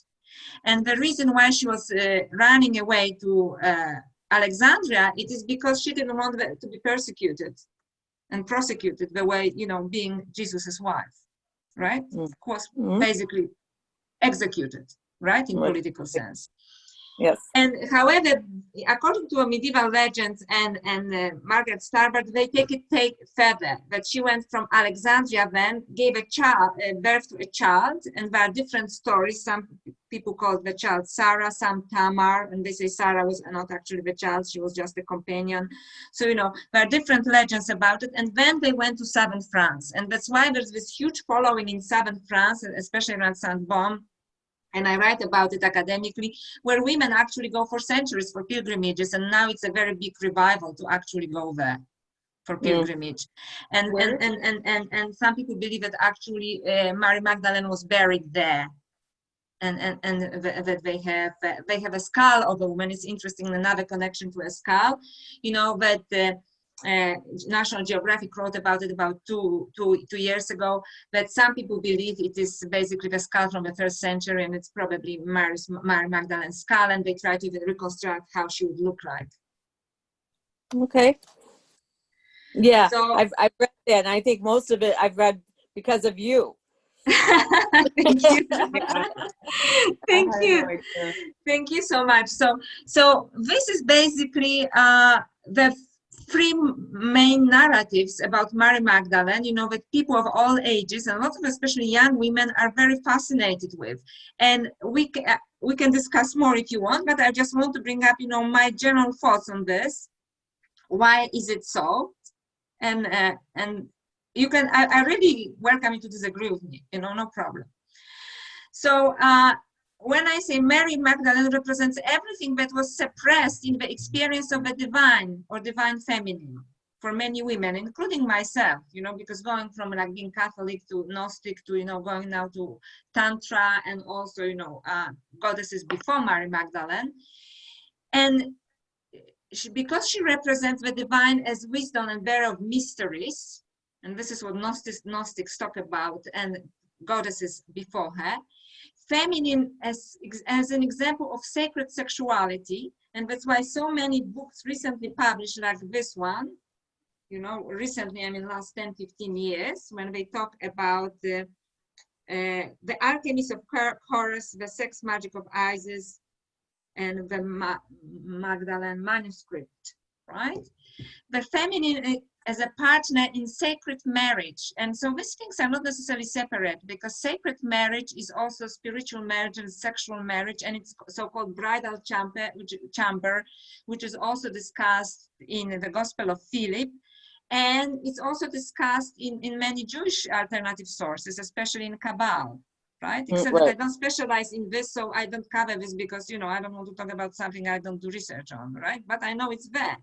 And the reason why she was running away to Alexandria, it is because she didn't want to be persecuted and prosecuted the way, being Jesus's wife, right? Was basically executed, right, in political sense. Yes. And however, according to a medieval legend and Margaret Starbert, they take further, that she went from Alexandria then, gave birth to a child, and there are different stories. Some people call the child Sarah, some Tamar, and they say Sarah was not actually the child, she was just a companion. So, there are different legends about it. And then they went to southern France. And that's why there's this huge following in southern France, especially around Saint-Baume. And I write about it academically, where women actually go for centuries for pilgrimages, and now it's a very big revival to actually go there for pilgrimage. And some people believe that actually Mary Magdalene was buried there, and that they have a skull of a woman. It's interesting, another connection to a skull, that National Geographic wrote about it about two years ago, that some people believe it is basically the skull from the 3rd century, and it's probably Mary Magdalene's skull, and they try to even reconstruct how she would look like. Okay. Yeah, so, I've read that, and I think most of it I've read because of you. Thank you. Thank you. Thank you so much. So this is basically the 3 main narratives about Mary Magdalene, that people of all ages and lots of especially young women are very fascinated with. And we can discuss more if you want, but I just want to bring up, my general thoughts on this. Why is it so? And you can, I really welcome you to disagree with me, no problem. So when I say Mary Magdalene represents everything that was suppressed in the experience of the divine or divine feminine for many women, including myself, because going from like being Catholic to Gnostic to, going now to Tantra, and also, goddesses before Mary Magdalene. And because she represents the divine as wisdom and bearer of mysteries, and this is what Gnostics talk about, and goddesses before her, feminine as an example of sacred sexuality, and that's why so many books recently published, like this one, recently, I mean last 10-15 years, when they talk about the alchemies of Horus, the sex magic of Isis, and the Magdalene Manuscript, right? The feminine as a partner in sacred marriage. And so these things are not necessarily separate, because sacred marriage is also spiritual marriage and sexual marriage, and it's so-called bridal chamber, which is also discussed in the Gospel of Philip. And it's also discussed in many Jewish alternative sources, especially in Kabbalah, right? Except that I don't specialize in this, so I don't cover this because, I don't want to talk about something I don't do research on, right? But I know it's there.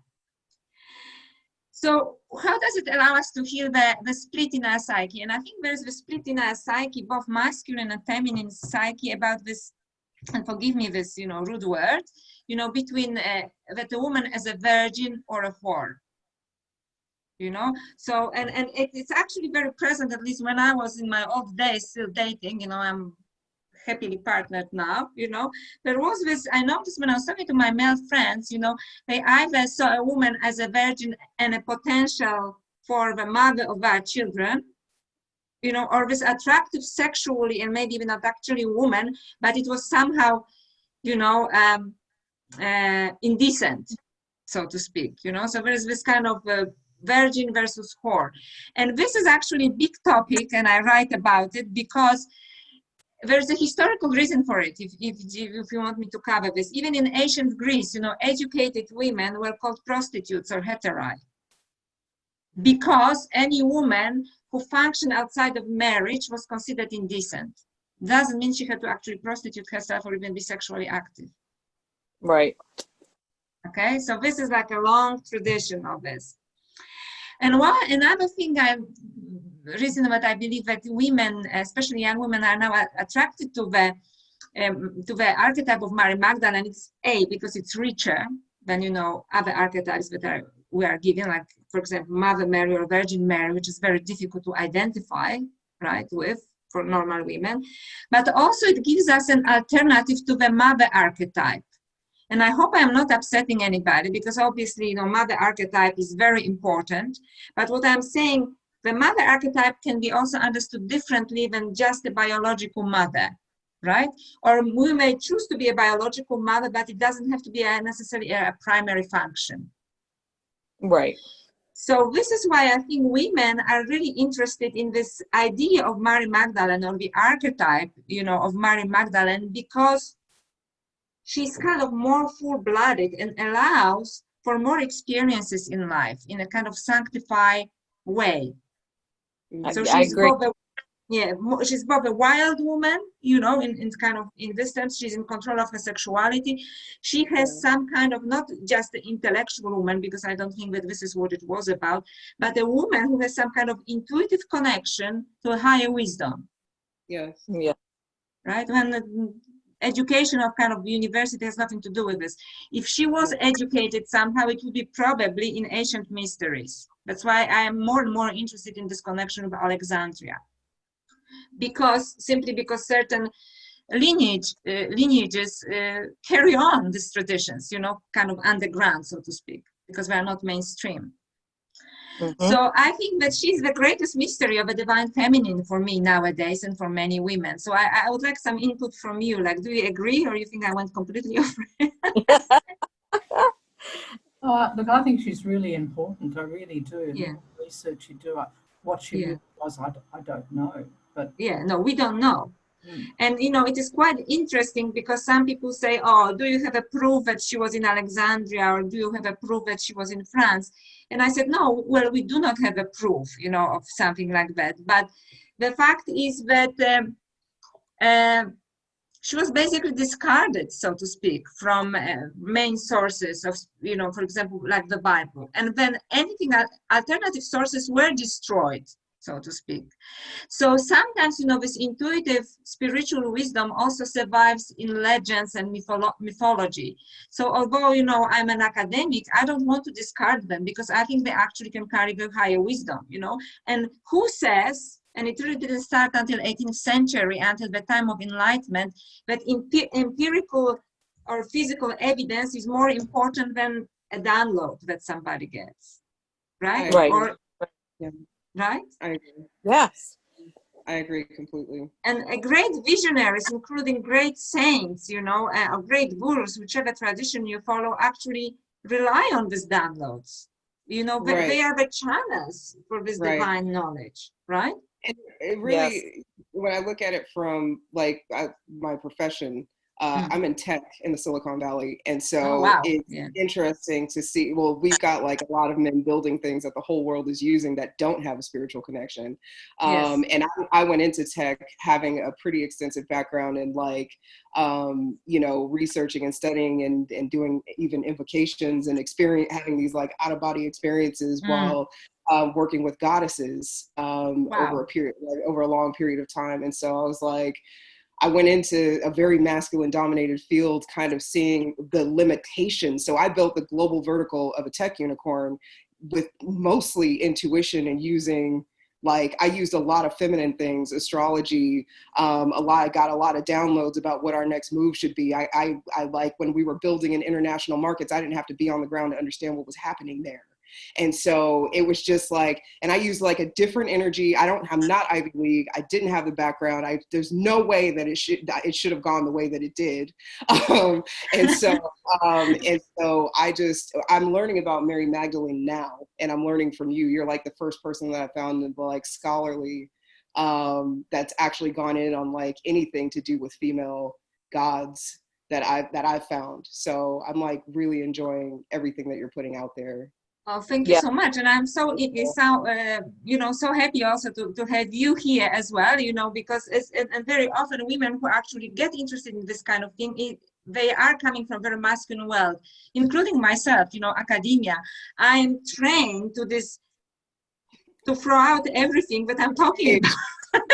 So how does it allow us to heal the split in our psyche? And I think there's the split in our psyche, both masculine and feminine psyche, about this, and forgive me this, rude word, between that a woman as a virgin or a whore. So, and it's actually very present, at least when I was in my old days still dating, I'm happily partnered now, there was this, I noticed when I was talking to my male friends, they either saw a woman as a virgin and a potential for the mother of their children, or this attractive sexually and maybe even not actually a woman, but it was somehow, indecent, so to speak, so there is this kind of virgin versus whore. And this is actually a big topic, and I write about it because there's a historical reason for it, if you want me to cover this. Even in ancient Greece, you know, educated women were called prostitutes or heterae, because any woman who functioned outside of marriage was considered indecent. Doesn't mean she had to actually prostitute herself or even be sexually active. Right. Okay, so this is like a long tradition of this. And another thing, reason that I believe that women, especially young women, are now attracted to the archetype of Mary Magdalene. It's because it's richer than, you know, other archetypes that we are given, like, for example, Mother Mary or Virgin Mary, which is very difficult to identify, right, with for normal women. But also it gives us an alternative to the mother archetype. And I hope I'm not upsetting anybody, because obviously, you know, mother archetype is very important. But what I'm saying, the mother archetype can be also understood differently than just a biological mother, right? Or we may choose to be a biological mother, but it doesn't have to be necessarily a primary function. Right. So this is why I think women are really interested in this idea of Mary Magdalene, or the archetype, you know, of Mary Magdalene, because she's kind of more full-blooded and allows for more experiences in life in a kind of sanctified way. So I she's agree. she's both a wild woman, you know, in this sense, she's in control of her sexuality. She has some kind of, not just the intellectual woman, because I don't think that this is what it was about, but a woman who has some kind of intuitive connection to a higher wisdom. Yes. Yeah. Right? When education of kind of university has nothing to do with this. If she was educated somehow, it would be probably in ancient mysteries. That's why I am more and more interested in this connection with Alexandria. Simply because certain lineages carry on these traditions, you know, kind of underground, so to speak, because they are not mainstream. Mm-hmm. So I think that she's the greatest mystery of the divine feminine for me nowadays, and for many women. So I would like some input from you. Like, do you agree, or you think I went completely off? Look, I think she's really important. I really do. Yeah. The research you do, what she really was, I don't know. But yeah, no, we don't know. Mm. And, you know, it is quite interesting, because some people say, oh, do you have a proof that she was in Alexandria, or do you have a proof that she was in France? And I said, no, well, we do not have a proof, you know, of something like that. But the fact is that she was basically discarded, so to speak, from main sources of, you know, for example, like the Bible. And then anything, alternative sources were destroyed, so to speak. So sometimes, you know, this intuitive spiritual wisdom also survives in legends and mythology. So although, you know, I'm an academic, I don't want to discard them, because I think they actually can carry the higher wisdom, you know. And who says, and it really didn't start until 18th century, until the time of Enlightenment, that empirical or physical evidence is more important than a download that somebody gets, right? Right. Or, Yeah. right? I agree. Yes. I agree completely. And great visionaries, including great saints, you know, or great gurus, whichever tradition you follow, actually rely on these downloads. You know, Right. they are the channels for this Right. divine knowledge, right? And it really, when I look at it from like my profession, I'm in tech in the Silicon Valley. And so it's interesting to see, well, we've got like a lot of men building things that the whole world is using that don't have a spiritual connection. And I went into tech having a pretty extensive background in like, you know, researching and studying and doing even invocations and having these like out of body experiences while working with goddesses over a long period of time. And so I was like, I went into a very masculine dominated field, kind of seeing the limitations. So I built the global vertical of a tech unicorn with mostly intuition and using, like, I used a lot of feminine things, astrology, I got a lot of downloads about what our next move should be. I like when we were building in international markets, I didn't have to be on the ground to understand what was happening there. And so it was just like, and I used like a different energy. I'm not Ivy League. I didn't have the background. There's no way that it should have gone the way that it did. And so I'm learning about Mary Magdalene now, and I'm learning from you. You're like the first person that I found in the like scholarly that's actually gone in on like anything to do with female gods that I've found. So I'm like really enjoying everything that you're putting out there. Oh, thank you so much. And I'm so so happy also to have you here as well, because and very often women who actually get interested in this kind of thing, they are coming from very masculine world, including myself, academia. I'm trained to throw out everything that I'm talking about.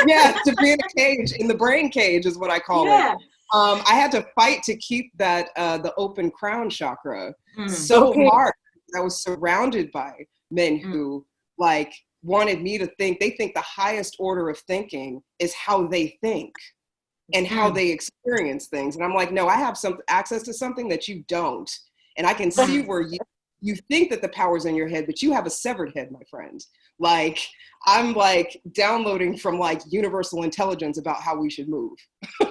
Yeah, to be in a cage, in the brain cage is what I call it. I had to fight to keep that the open crown chakra so hard. I was surrounded by men who like wanted me to think. They think the highest order of thinking is how they think and how they experience things. And I'm like, no, I have some access to something that you don't. And I can see where you think that the power's in your head, but you have a severed head, my friend. Like, I'm like downloading from like universal intelligence about how we should move.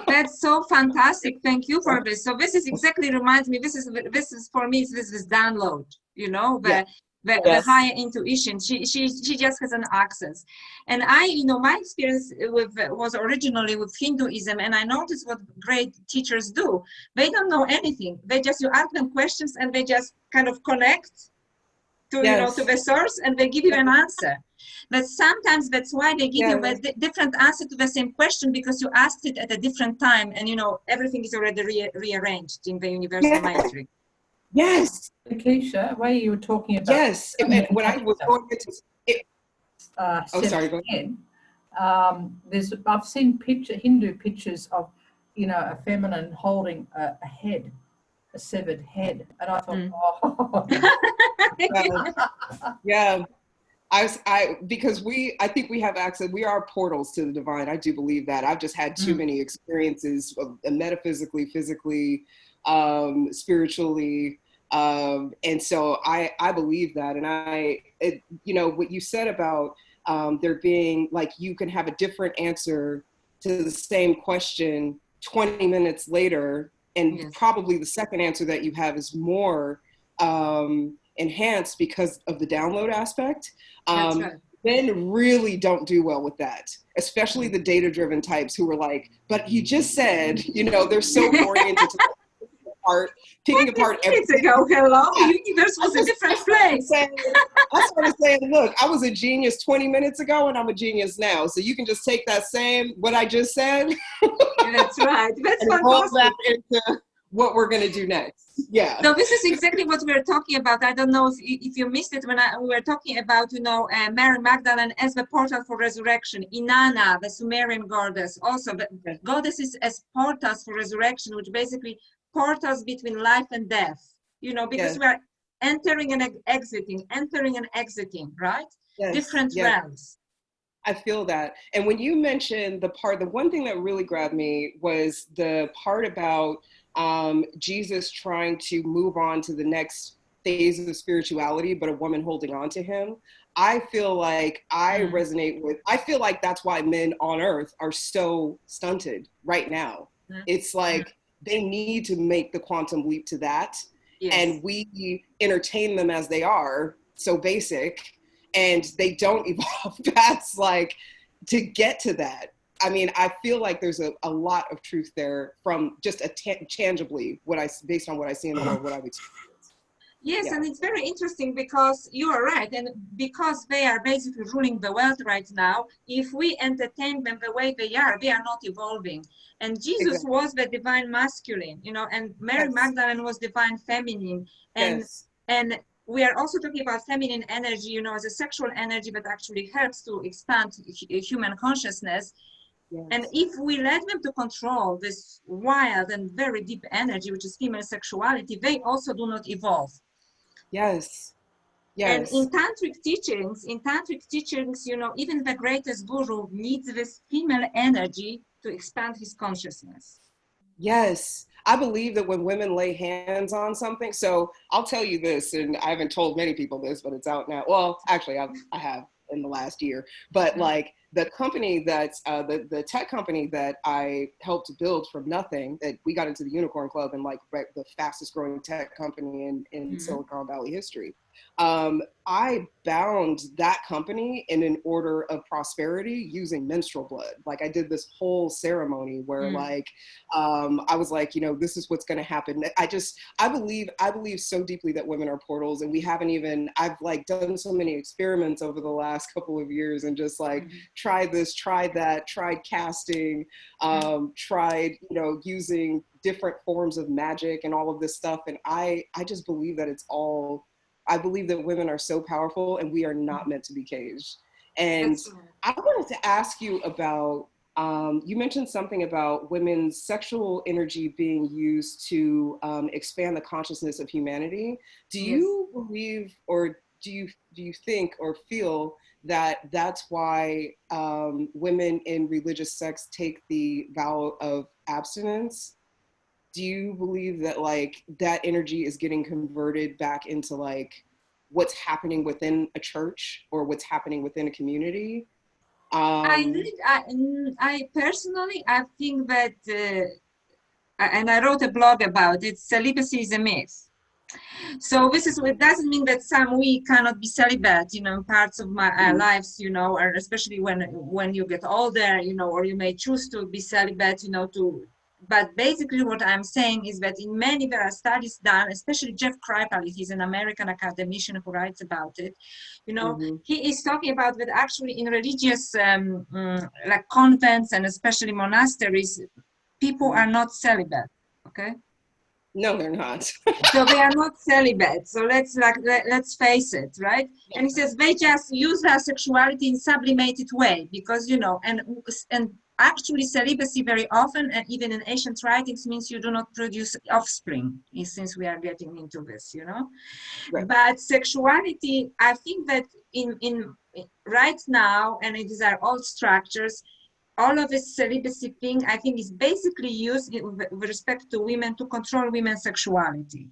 That's so fantastic. Thank you for this. So this is exactly reminds me, this is for me, this is download, the higher intuition. She just has an access. And my experience was originally with Hinduism, and I noticed what great teachers do. They don't know anything. You ask them questions and they just kind of connect to to the source, and they give you an answer. But sometimes that's why they give you a different answer to the same question, because you asked it at a different time, and everything is already rearranged in the universal matrix. Yes, Keisha, where you were talking about. Yes, when I was going into it. Sorry, go ahead. I've seen Hindu pictures of a feminine holding a head, a severed head, and I thought, yeah. Because I think we have access. We are portals to the divine. I do believe that. I've just had too many experiences metaphysically, physically, spiritually, and so I believe that. And what you said about there being like you can have a different answer to the same question 20 minutes later, and probably the second answer that you have is more enhanced because of the download aspect. Men really don't do well with that, especially the data-driven types who are like, but you just said, they're so oriented to picking apart everything. Hello, the universe was a different place. I started saying, look, I was a genius 20 minutes ago and I'm a genius now. So you can just take that what I just said. That's right. That's and roll that into what we're going to do next. Yeah. So this is exactly what we're talking about. I don't know if you missed it when we were talking about, Mary Magdalene as the portal for resurrection. Inanna, the Sumerian goddess, also the goddesses as portals for resurrection, which basically portals between life and death, because we are entering and exiting, right? Yes. Different realms. I feel that. And when you mentioned the one thing that really grabbed me was the part about Jesus trying to move on to the next phase of spirituality, but a woman holding on to him. I feel like I resonate with, I feel like that's why men on earth are so stunted right now. It's like they need to make the quantum leap to that. Yes. And we entertain them as they are, so basic, and they don't evolve past like to get to that. I mean, I feel like there's a lot of truth there from just tangibly based on what I see in the world, what I've experienced. Yes, and it's very interesting because you are right, and because they are basically ruling the world right now, if we entertain them the way they are not evolving. And Jesus was the divine masculine, and Mary Magdalene was divine feminine, and we are also talking about feminine energy, as a sexual energy that actually helps to expand human consciousness. Yes. And if we let them to control this wild and very deep energy, which is female sexuality, they also do not evolve. Yes. Yes. And in tantric teachings, even the greatest guru needs this female energy to expand his consciousness. Yes. I believe that when women lay hands on something, so I'll tell you this, and I haven't told many people this, but it's out now. Well, actually, I have in the last year, but like the company that's the tech company that I helped build from nothing, that we got into the Unicorn Club and like the fastest growing tech company in Silicon Valley history. I bound that company in an order of prosperity using menstrual blood. Like I did this whole ceremony where like, I was like, you know, this is what's going to happen. I believe so deeply that women are portals, and we haven't even, I've like done so many experiments over the last couple of years and just like tried this, tried that, tried casting, tried, you know, using different forms of magic and all of this stuff. And I just believe that it's all, I believe that women are so powerful and we are not meant to be caged. And I wanted to ask you about, you mentioned something about women's sexual energy being used to expand the consciousness of humanity. Do you believe, or do you think or feel that that's why women in religious sects take the vow of abstinence? Do you believe that like that energy is getting converted back into like what's happening within a church or what's happening within a community? I personally, I think that, and I wrote a blog about it, celibacy is a myth. So this is, it doesn't mean that we cannot be celibate, you know, in parts of my lives, you know, or especially when you get older, you know, or you may choose to be celibate, you know, but basically what I'm saying is that there are studies done, especially Jeff Kripal, he's an American academician who writes about it, you know, he is talking about that actually in religious like convents and especially monasteries, people are not celibate, okay? No, they're not. So they are not celibate. So let's face it, right? And he says they just use their sexuality in sublimated way because, you know, and actually celibacy very often, and even in ancient writings, means you do not produce offspring, since we are getting into this, you know. Right. But sexuality, I think that in right now, and these are old structures, all of this celibacy thing, I think, is basically used with respect to women to control women's sexuality.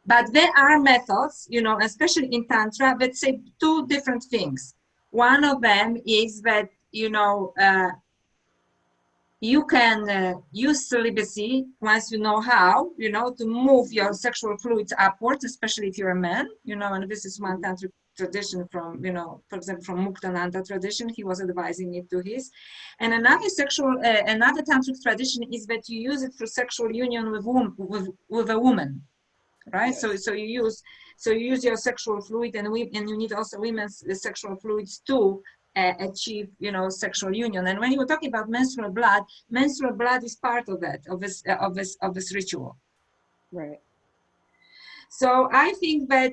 But there are methods, you know, especially in Tantra, that say two different things. One of them is that, you know, you can use celibacy once you know how, you know, to move your sexual fluids upwards, especially if you're a man, you know, and this is one tantric tradition from, you know, for example, from Muktananda tradition, he was advising it to his. And another tantric tradition is that you use it for sexual union with a woman, right? Yes. So you use your sexual fluid, and you need also women's sexual fluids too. Achieve, you know, sexual union. And when you were talking about menstrual blood is part of that, of this ritual. Right. So I think that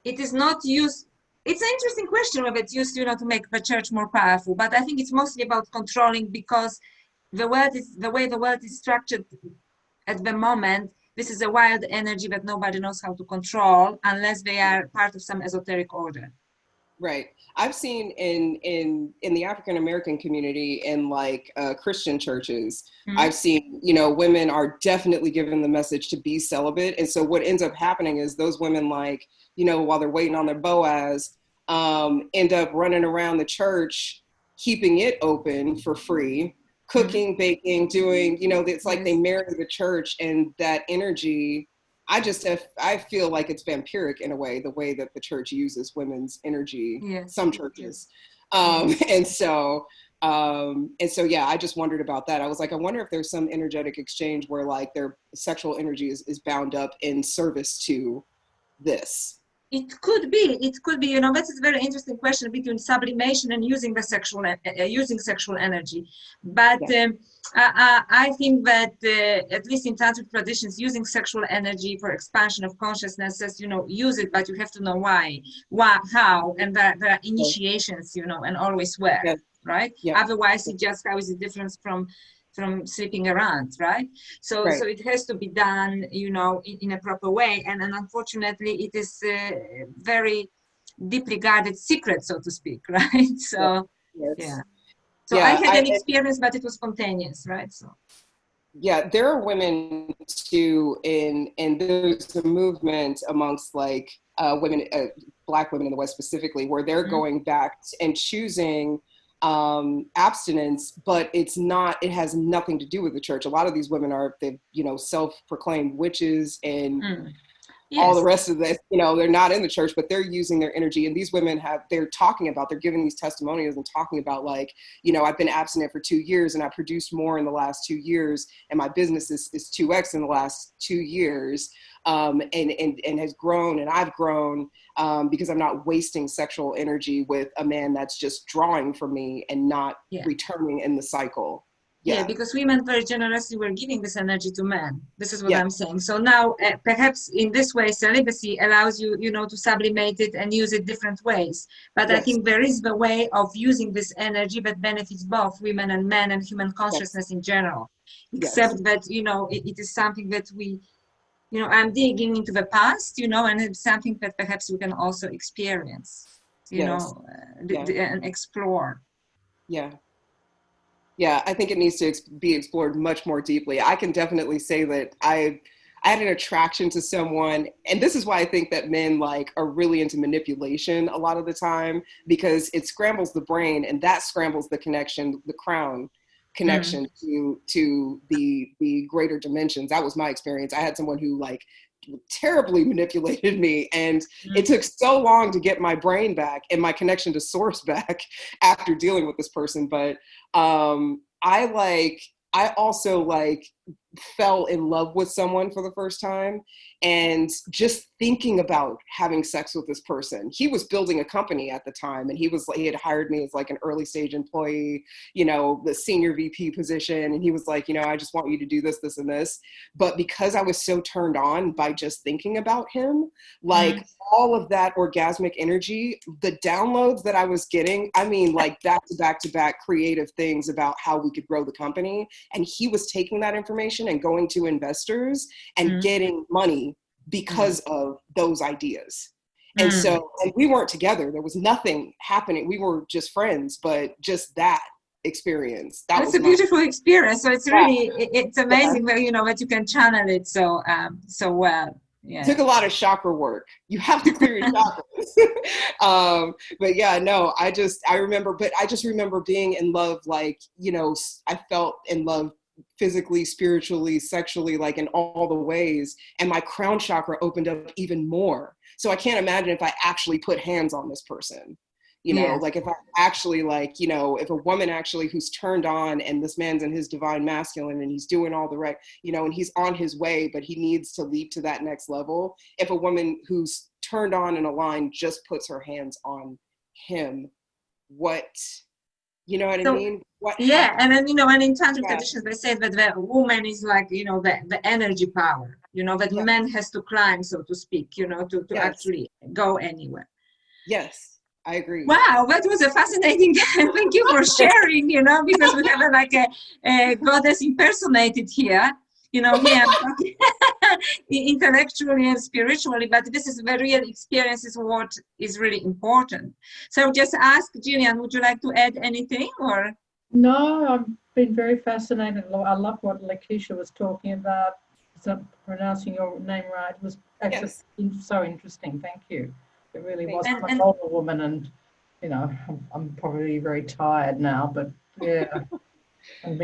it is not used. It's an interesting question whether it's used, you know, to make the church more powerful. But I think it's mostly about controlling, because the way the world is structured at the moment. This is a wild energy that nobody knows how to control unless they are part of some esoteric order. Right. I've seen in the African American community in like Christian churches, I've seen, you know, women are definitely given the message to be celibate. And so what ends up happening is those women, like, you know, while they're waiting on their Boaz, end up running around the church, keeping it open for free, cooking, baking, doing, you know, it's like they marry the church, and that energy, I feel like it's vampiric in a way, the way that the church uses women's energy, some churches. And so, yeah, I just wondered about that. I was like, I wonder if there's some energetic exchange where like their sexual energy is bound up in service to this. It could be, you know, that's a very interesting question between sublimation and using the sexual energy. But I think that at least in tantric traditions, using sexual energy for expansion of consciousness says, you know, use it, but you have to know why, how, and there are initiations, you know, and always where, right? Otherwise, it just, how is the difference from sleeping around, right? So it has to be done, you know, in a proper way, and unfortunately it is very deeply guarded secret, so to speak, right? So so I had an experience, but it was spontaneous, right? So Yeah, there are women too, and there's a movement amongst like women, Black women in the West specifically, where they're going back and choosing abstinence, but it has nothing to do with the church. A lot of these women they've, self-proclaimed witches and all the rest of this, they're not in the church, but they're using their energy. And these women they're giving these testimonials and talking about like, I've been abstinent for 2 years and I produced more in the last 2 years. And my business is 2x in the last 2 years. And has grown, and I've grown because I'm not wasting sexual energy with a man that's just drawing from me and not returning in the cycle. Yeah, because women very generously were giving this energy to men. This is what I'm saying. So now, perhaps in this way, celibacy allows you, to sublimate it and use it different ways. But I think there is the way of using this energy that benefits both women and men and human consciousness in general. Except that, it is something that we, I'm digging into the past, and it's something that perhaps we can also experience, and explore. Yeah, I think it needs to be explored much more deeply. I can definitely say that I had an attraction to someone, and this is why I think that men are really into manipulation a lot of the time, because it scrambles the brain, and that scrambles the connection, the crown connection to the greater dimensions. That was my experience. I had someone who terribly manipulated me, and it took so long to get my brain back and my connection to source back after dealing with this person. But I also fell in love with someone for the first time, and just thinking about having sex with this person. He was building a company at the time, and he had hired me as an early stage employee, the senior VP position. And he was like, I just want you to do this, this, and this. But because I was so turned on by just thinking about him, all of that orgasmic energy, the downloads that I was getting, I mean, back to back to back creative things about how we could grow the company. And he was taking that information and going to investors and getting money because of those ideas. And so, and we weren't together. There was nothing happening. We were just friends, but just that experience. That's a beautiful experience. So it's really, it's amazing that, that you can channel it so well. Yeah. It took a lot of chakra work. You have to clear your chakras. But yeah, no, I just remember being in love, I felt in love physically, spiritually, sexually, in all the ways. And my crown chakra opened up even more. So I can't imagine if I actually put hands on this person. If I actually if a woman actually who's turned on and this man's in his divine masculine and he's doing all the right, and he's on his way, but he needs to leap to that next level. If a woman who's turned on and aligned just puts her hands on him, what, I mean? What happens? And then, and in tantric traditions, they say that the woman is the energy power, that man has to climb, so to speak, to actually go anywhere. Yes. I agree. Wow, that was a fascinating. Thank you for sharing. Because we have a goddess impersonated here. Me, I'm talking intellectually and spiritually, but this is the real experience is what is really important. So, just ask Gillian, would you like to add anything, or? No, I've been very fascinated. I love what Lakeisha was talking about. Pronouncing your name right, it was actually so interesting. Thank you. It really was. I'm an older woman, and I'm probably very tired now. But yeah, I've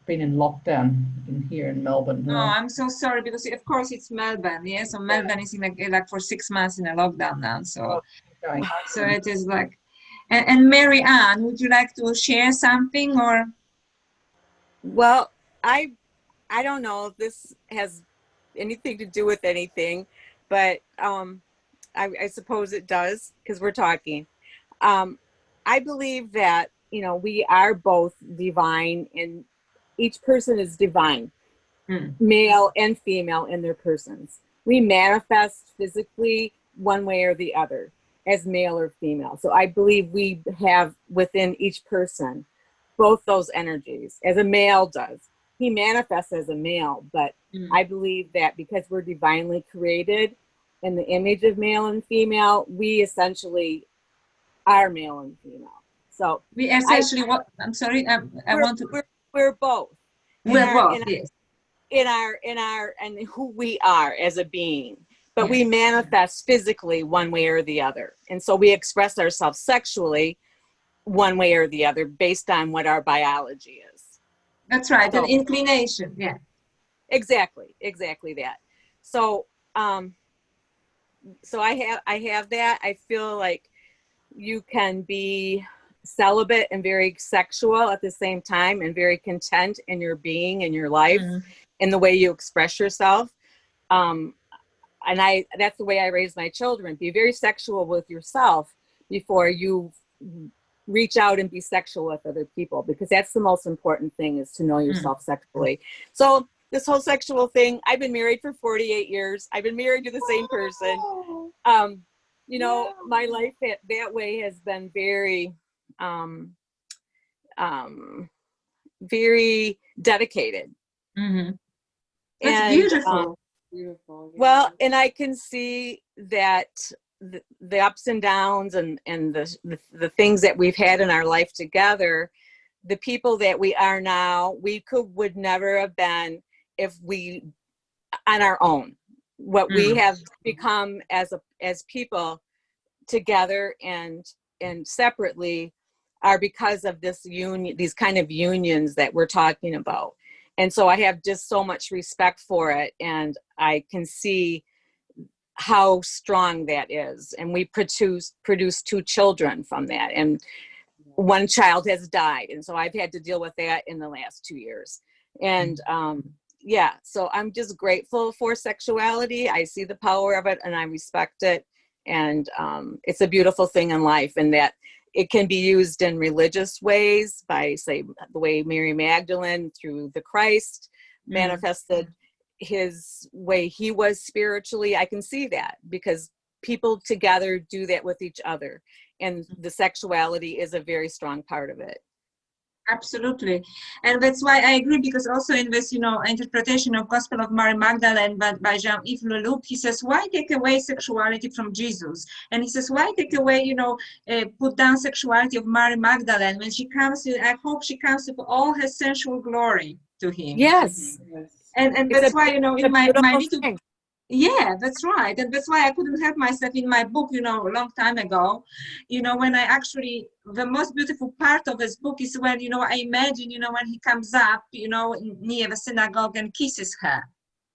been in lockdown here in Melbourne. Oh, I'm so sorry, because of course it's Melbourne. Yeah, so Melbourne is in for 6 months in a lockdown now. So so it is And Mary Ann, would you like to share something, or? Well, I don't know if this has anything to do with anything, but I suppose it does, because we're talking. I believe that, we are both divine, and each person is divine, male and female in their persons. We manifest physically one way or the other as male or female. So I believe we have within each person both those energies, as a male does. He manifests as a male, but I believe that because we're divinely created in the image of male and female, we essentially are male and female. So we essentially, I'm sorry, I want to. We're both. We're both, yes. and who we are as a being, but we manifest physically one way or the other. And so we express ourselves sexually one way or the other based on what our biology is. That's right. So, an inclination. Yeah. Exactly that. So, so I have that. I feel like you can be celibate and very sexual at the same time, and very content in your being and your life and the way you express yourself. And that's the way I raise my children. Be very sexual with yourself before you reach out and be sexual with other people, because that's the most important thing, is to know yourself sexually. So this whole sexual thing, I've been married for 48 years. I've been married to the same person. You know, my life that way has been very, very dedicated. That's and, beautiful. Beautiful. Well, and I can see that the ups and downs and the things that we've had in our life together, the people that we are now, would never have been if we, on our own. What we have become as people together and separately are because of this union, these kind of unions that we're talking about. And so I have just so much respect for it, and I can see how strong that is. And we produce 2 children from that, and one child has died, and so I've had to deal with that in the last 2 years. And so I'm just grateful for sexuality. I see the power of it, and I respect it, and it's a beautiful thing in life, and that it can be used in religious ways, by, say, the way Mary Magdalene, through the Christ, manifested his way he was spiritually. I can see that, because people together do that with each other, and the sexuality is a very strong part of it. Absolutely. And that's why I agree, because also in this, interpretation of Gospel of Mary Magdalene by Jean-Yves Leloup, he says, why take away sexuality from Jesus? And he says, why take away, put down sexuality of Mary Magdalene when she comes in? I hope she comes with all her sensual glory to him. Yes. And that's why, in my little... Yeah, that's right. And that's why I couldn't help myself in my book, a long time ago, when I actually, the most beautiful part of this book is when, I imagine, when he comes up, near the synagogue and kisses her,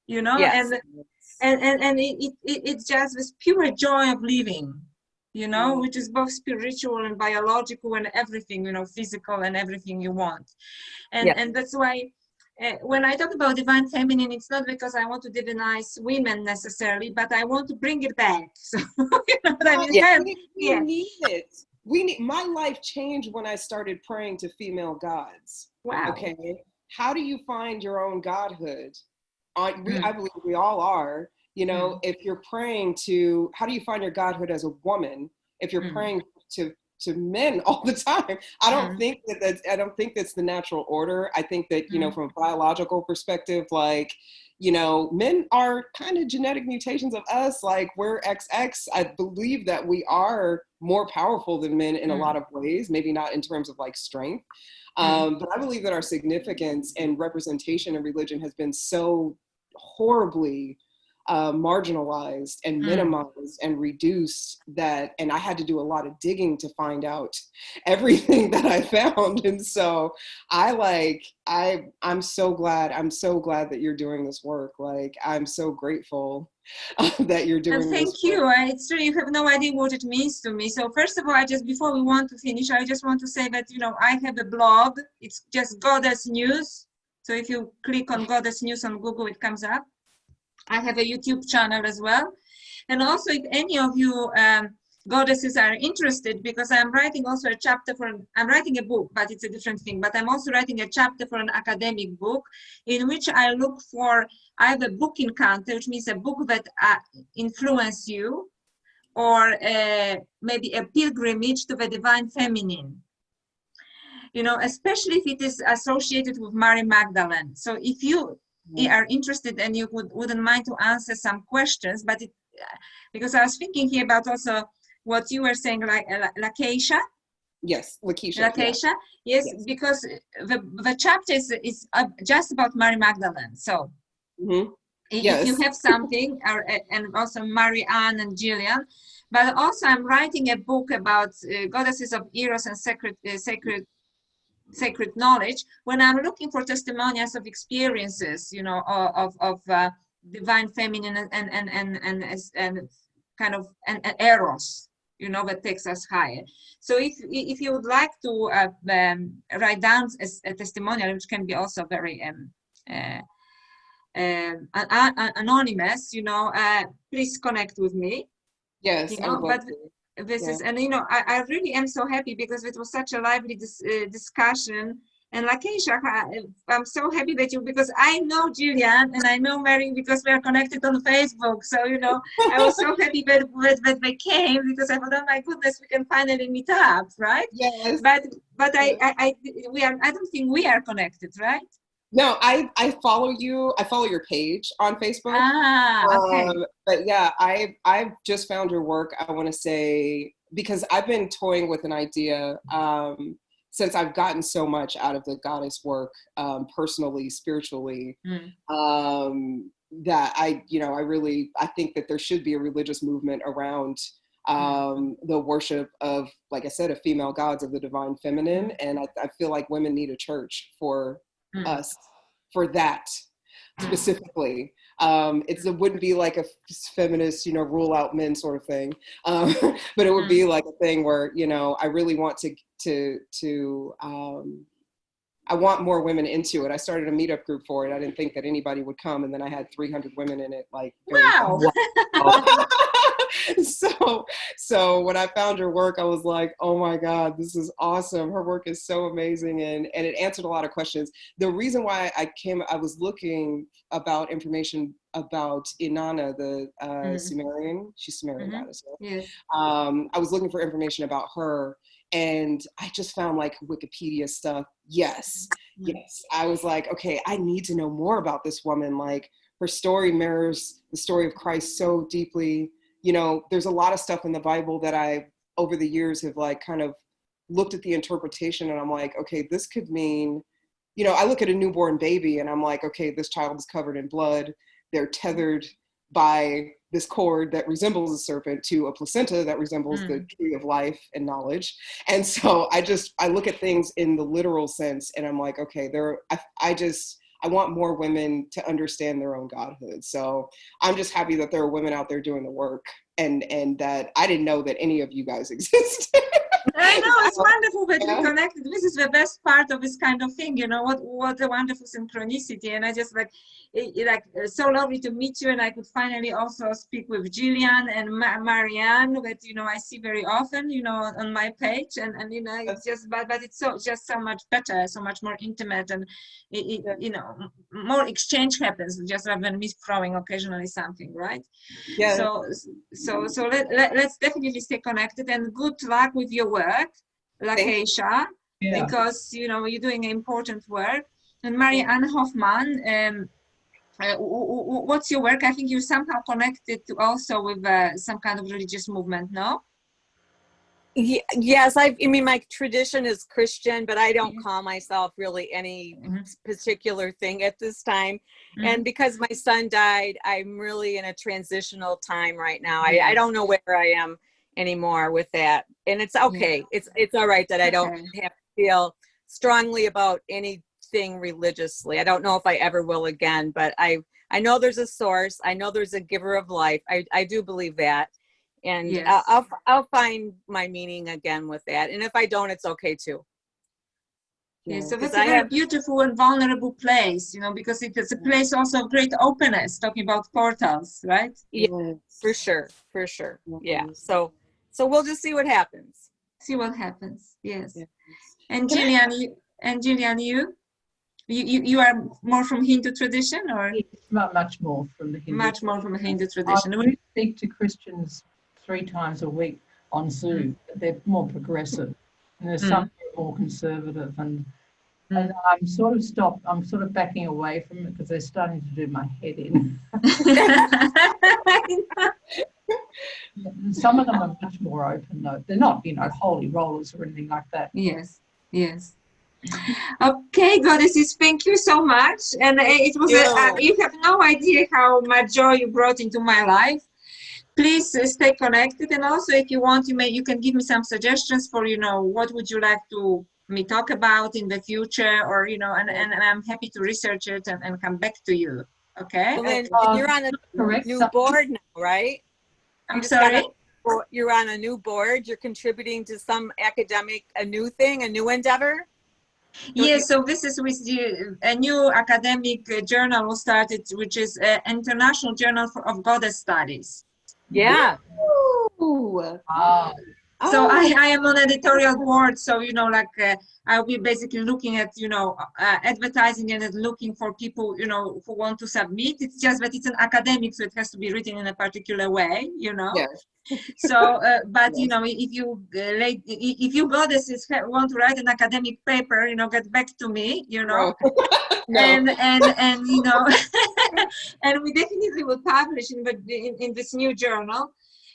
Yes. and it's just this pure joy of living, which is both spiritual and biological and everything, physical and everything you want. And that's why, when I talk about divine feminine, it's not because I want to divinize women necessarily, but I want to bring it back. So, you know what I mean? We need it. My life changed when I started praying to female gods. Wow. Okay. How do you find your own godhood? I believe we all are. If you're praying to, how do you find your godhood as a woman? If you're praying to men all the time, I don't think that's the natural order. I think that, from a biological perspective, like, men are kind of genetic mutations of us. Like, we're XX. I believe that we are more powerful than men in a lot of ways, maybe not in terms of like strength. But I believe that our significance and representation in religion has been so horribly marginalized and minimized and reduced that, and I had to do a lot of digging to find out everything that I found. And so I'm so glad that you're doing this work. Like, I'm so grateful that you're doing this. And thank you. It's true, you have no idea what it means to me. So first of all, before we want to finish, I just want to say that, I have a blog. It's just Goddess News. So if you click on Goddess News on Google, it comes up. I have a YouTube channel as well. And also, if any of you goddesses are interested, because I'm writing also a chapter I'm writing a book, but it's a different thing. But I'm also writing a chapter for an academic book in which I look for either book encounter, which means a book that influence you, or maybe a pilgrimage to the divine feminine. Especially if it is associated with Mary Magdalene. So if you are interested and you wouldn't mind to answer some questions, but because I was thinking here about also what you were saying, like Lakeisha. Yes, Lakeisha. Yes, because the chapter is just about Mary Magdalene. So Mm-hmm. If you have something, and also Marianne and Gillian. But also I'm writing a book about goddesses of Eros and sacred knowledge, when I'm looking for testimonials of experiences, you know, of divine feminine and kind of an eros, you know, that takes us higher. So if you would like to write down a testimonial, which can be also very anonymous, you know, please connect with me. Yes, you know, but this is, and you know, I really am so happy because it was such a lively discussion. And like Aisha, I'm so happy that because I know Gillian and I know Mary because we are connected on Facebook. So, you know, I was so happy that they came, because I thought, oh my goodness, we can finally meet up, right? Yes. But I don't think we are connected, right? No, I follow you. I follow your page on Facebook. Okay. But yeah, I've just found your work. I want to say, because I've been toying with an idea since I've gotten so much out of the goddess work, personally, spiritually, that I think that there should be a religious movement around the worship of, like I said, of female gods, of the divine feminine. And I feel like women need a church for us, for that specifically. It wouldn't be like a feminist, you know, rule out men sort of thing, but it would be like a thing where, you know, I really want I want more women into it. I started a meetup group for it. I didn't think that anybody would come, and then I had 300 women in it. Like, wow. So when I found her work, I was like, oh my God, this is awesome. Her work is so amazing, and it answered a lot of questions. The reason why I was looking about information about Inanna, the Sumerian, she's Sumerian goddess. Yes. I was looking for information about her, and I just found like Wikipedia stuff. Yes. I was like, okay, I need to know more about this woman. Like, her story mirrors the story of Christ so deeply. You know, there's a lot of stuff in the Bible that I, over the years, have like kind of looked at the interpretation, and I'm like, okay, this could mean, you know, I look at a newborn baby and I'm like, okay, this child is covered in blood. They're tethered by this cord that resembles a serpent to a placenta that resembles the tree of life and knowledge. And so I look at things in the literal sense, and I'm like, okay, I want more women to understand their own godhood. So I'm just happy that there are women out there doing the work, and that I didn't know that any of you guys existed. I know, it's wonderful that we connected. This is the best part of this kind of thing, you know, what a wonderful synchronicity. And I just so lovely to meet you. And I could finally also speak with Gillian and Marianne, that, you know, I see very often, you know, on my page, and you know, it's just, but it's just so much better, so much more intimate, and you know, more exchange happens, just rather than me throwing occasionally something, right? Yeah. So let's definitely stay connected, and good luck with your work, Aisha, because, you know, you're doing important work. And Marianne Hoffman, what's your work? I think you're somehow connected to also with some kind of religious movement, no? Yes, I mean, my tradition is Christian, but I don't call myself really any particular thing at this time. And because my son died, I'm really in a transitional time right now. I don't know where I am anymore with that. And it's okay. It's all right that I don't have to feel strongly about anything religiously. I don't know if I ever will again, but I know there's a source. I know there's a giver of life. I do believe that. And I'll find my meaning again with that. And if I don't, it's okay too. Yeah, so that's a very beautiful and vulnerable place, you know, because it's a place also of great openness, talking about portals, right? Yeah, for sure. Yeah. So we'll just see what happens. See what happens. Yes. And Gillian, you are more from Hindu tradition, or? Not much more from the Hindu. Much more from the Hindu tradition. I do speak to Christians 3 times a week on Zoom. They're more progressive, and there's some more conservative, and I'm sort of backing away from it because they're starting to do my head in. Some of them are much more open, though. They're not, you know, holy rollers or anything like that. Yes. Okay, goddesses, thank you so much. And it was you have no idea how much joy you brought into my life. Please stay connected, and also if you want, you can give me some suggestions for, you know, what would you like to me talk about in the future, or, you know, and I'm happy to research it and come back to you. Okay. Well, then you're on a new board now, right? I'm sorry. You're on a new board. You're contributing to some academic, a new thing, a new endeavor. Yes, so this is with a new academic journal we started, which is International Journal of Goddess Studies. Yeah. Ooh. Wow. So I am on editorial board, so, you know, like I'll be basically looking at, you know, advertising and looking for people, you know, who want to submit. It's just that it's an academic, so it has to be written in a particular way, you know. Yes. So, but yes. You know, if you goddesses want to write an academic paper, you know, get back to me, you know. No. And you know, and we definitely will publish in this new journal.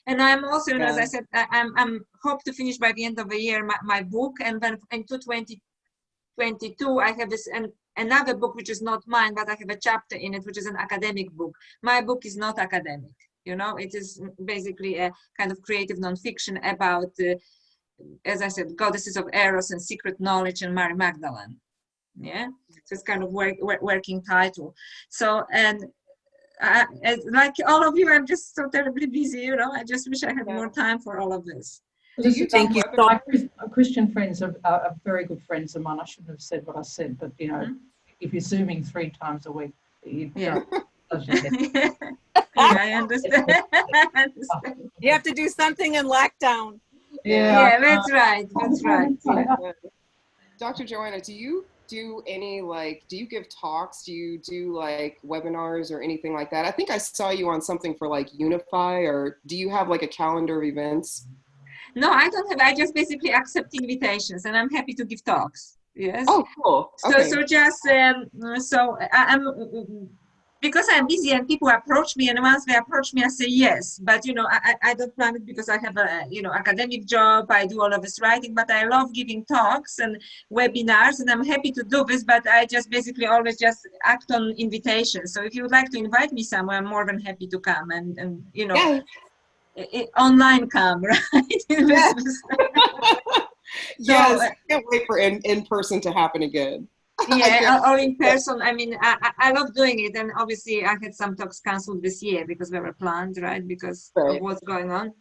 And I'm also, as I said, I'm hope to finish by the end of the year my book, and then into 2022 I have this another book which is not mine, but I have a chapter in it which is an academic book. My book is not academic, you know. It is basically a kind of creative nonfiction about, as I said, goddesses of Eros and secret knowledge and Mary Magdalene. Yeah, so it's kind of working title. So, and like all of you, I'm just so terribly busy, you know. I just wish I had more time for all of this. Thank you. My Christian friends are very good friends of mine. I shouldn't have said what I said, but, you know, if you're Zooming 3 times a week, yeah, I understand. You have to do something in lockdown. Yeah, that's right. That's right. Dr. Joanna, do you do any, like, do you give talks? Do you do like webinars or anything like that? I think I saw you on something for like Unify, or do you have like a calendar of events? No, I don't have. I just basically accept invitations, and I'm happy to give talks. Yes. Oh, cool. Okay. So just so I'm, because I'm busy and people approach me, and once they approach me, I say yes. But, you know, I don't plan it because I have a, you know, academic job. I do all of this writing, but I love giving talks and webinars, and I'm happy to do this. But I just basically always just act on invitations. So if you would like to invite me somewhere, I'm more than happy to come, and you know, online come, right? Yes. Yes. I can't wait for in person to happen again. Yeah, or in person. I mean, I love doing it, and obviously I had some talks canceled this year because they were planned, right, because of what's going on.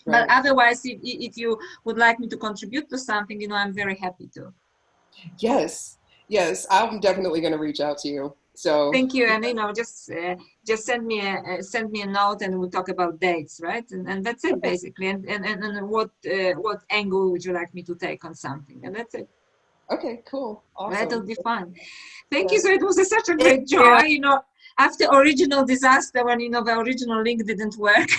But otherwise, if you would like me to contribute to something, you know, I'm very happy to. Yes, I'm definitely going to reach out to you. So thank you, and, you know, just send me a note, and we'll talk about dates, right? And that's it basically. And what angle would you like me to take on something, and that's it. Okay, cool. Awesome. That'll be fun. Thank you. So it was such a great joy, you know, after original disaster, when, you know, the original link didn't work.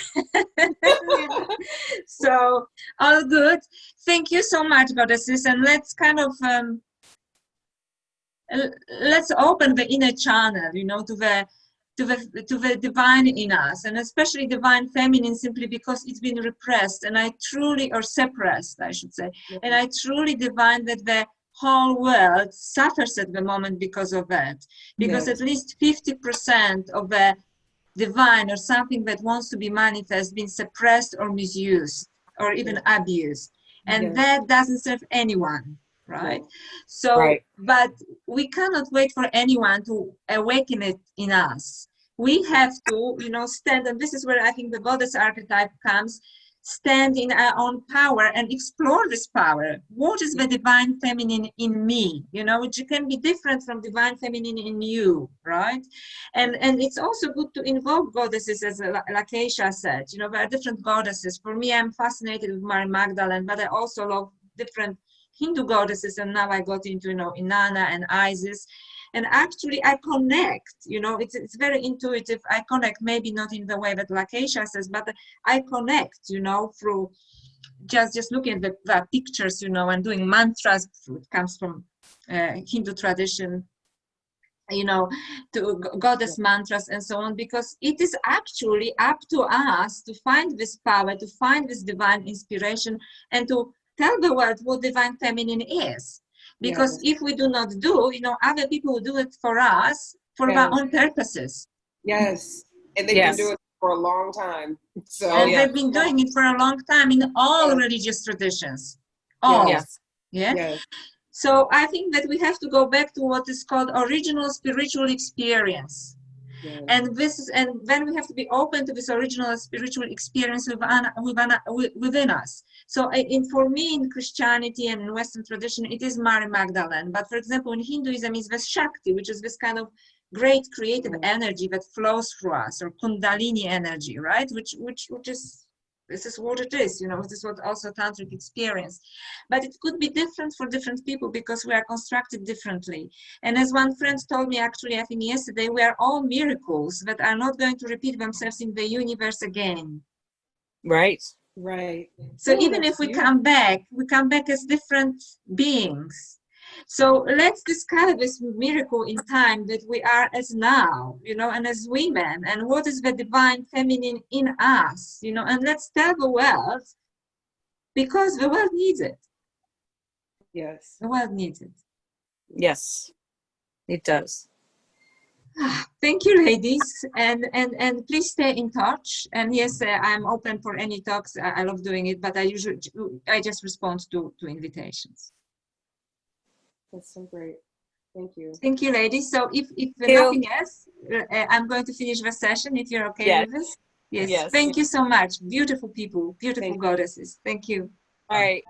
So all good. Thank you so much, goddesses. And let's kind of let's open the inner channel, you know, to the divine in us, and especially divine feminine, simply because it's been repressed, and or suppressed, I should say. And I truly divine that the whole world suffers at the moment because of that, because at least 50% of the divine or something that wants to be manifest been suppressed or misused or even abused, and that doesn't serve anyone, right? So but we cannot wait for anyone to awaken it in us. We have to, you know, stand, and this is where I think the goddess archetype comes. Stand in our own power and explore this power. What is the divine feminine in me, you know, which can be different from divine feminine in you, right? And it's also good to invoke goddesses, as Lakeisha said, you know, there are different goddesses. For me, I'm fascinated with Mary Magdalene, but I also love different Hindu goddesses, and now I got into, you know, Inanna and Isis. And actually I connect, you know, it's very intuitive. I connect, maybe not in the way that Lakeisha says, but I connect, you know, through just looking at the pictures, you know, and doing mantras. It comes from Hindu tradition, you know, to goddess mantras and so on, because it is actually up to us to find this power, to find this divine inspiration, and to tell the world what divine feminine is. Because if we do not do, other people will do it for us for our own purposes. Yes. And they've been doing it for a long time. So and they've been doing it for a long time in all religious traditions. All. Yes. So I think that we have to go back to what is called original spiritual experience. Yes. And then we have to be open to this original spiritual experience within us. So for me, in Christianity and in Western tradition, it is Mary Magdalene. But for example, in Hinduism, it's the Shakti, which is this kind of great creative energy that flows through us, or Kundalini energy, right? Which is, this is what it is, this is what also tantric experience. But it could be different for different people because we are constructed differently. And as one friend told me, actually, I think yesterday, we are all miracles that are not going to repeat themselves in the universe again. Right. So even if we come back as different beings. So let's discover this miracle in time that we are as now, and as women, and what is the divine feminine in us, and let's tell the world, because the world needs it. Yes. The world needs it. Yes, it does. Thank you, ladies, and please stay in touch. And yes, I'm open for any talks. I love doing it, but I just respond to invitations. That's so great. Thank you. Thank you, ladies. So if nothing else, I'm going to finish the session if you're okay with this. Yes. Thank you so much. Beautiful people, beautiful goddesses. Thank you. All right.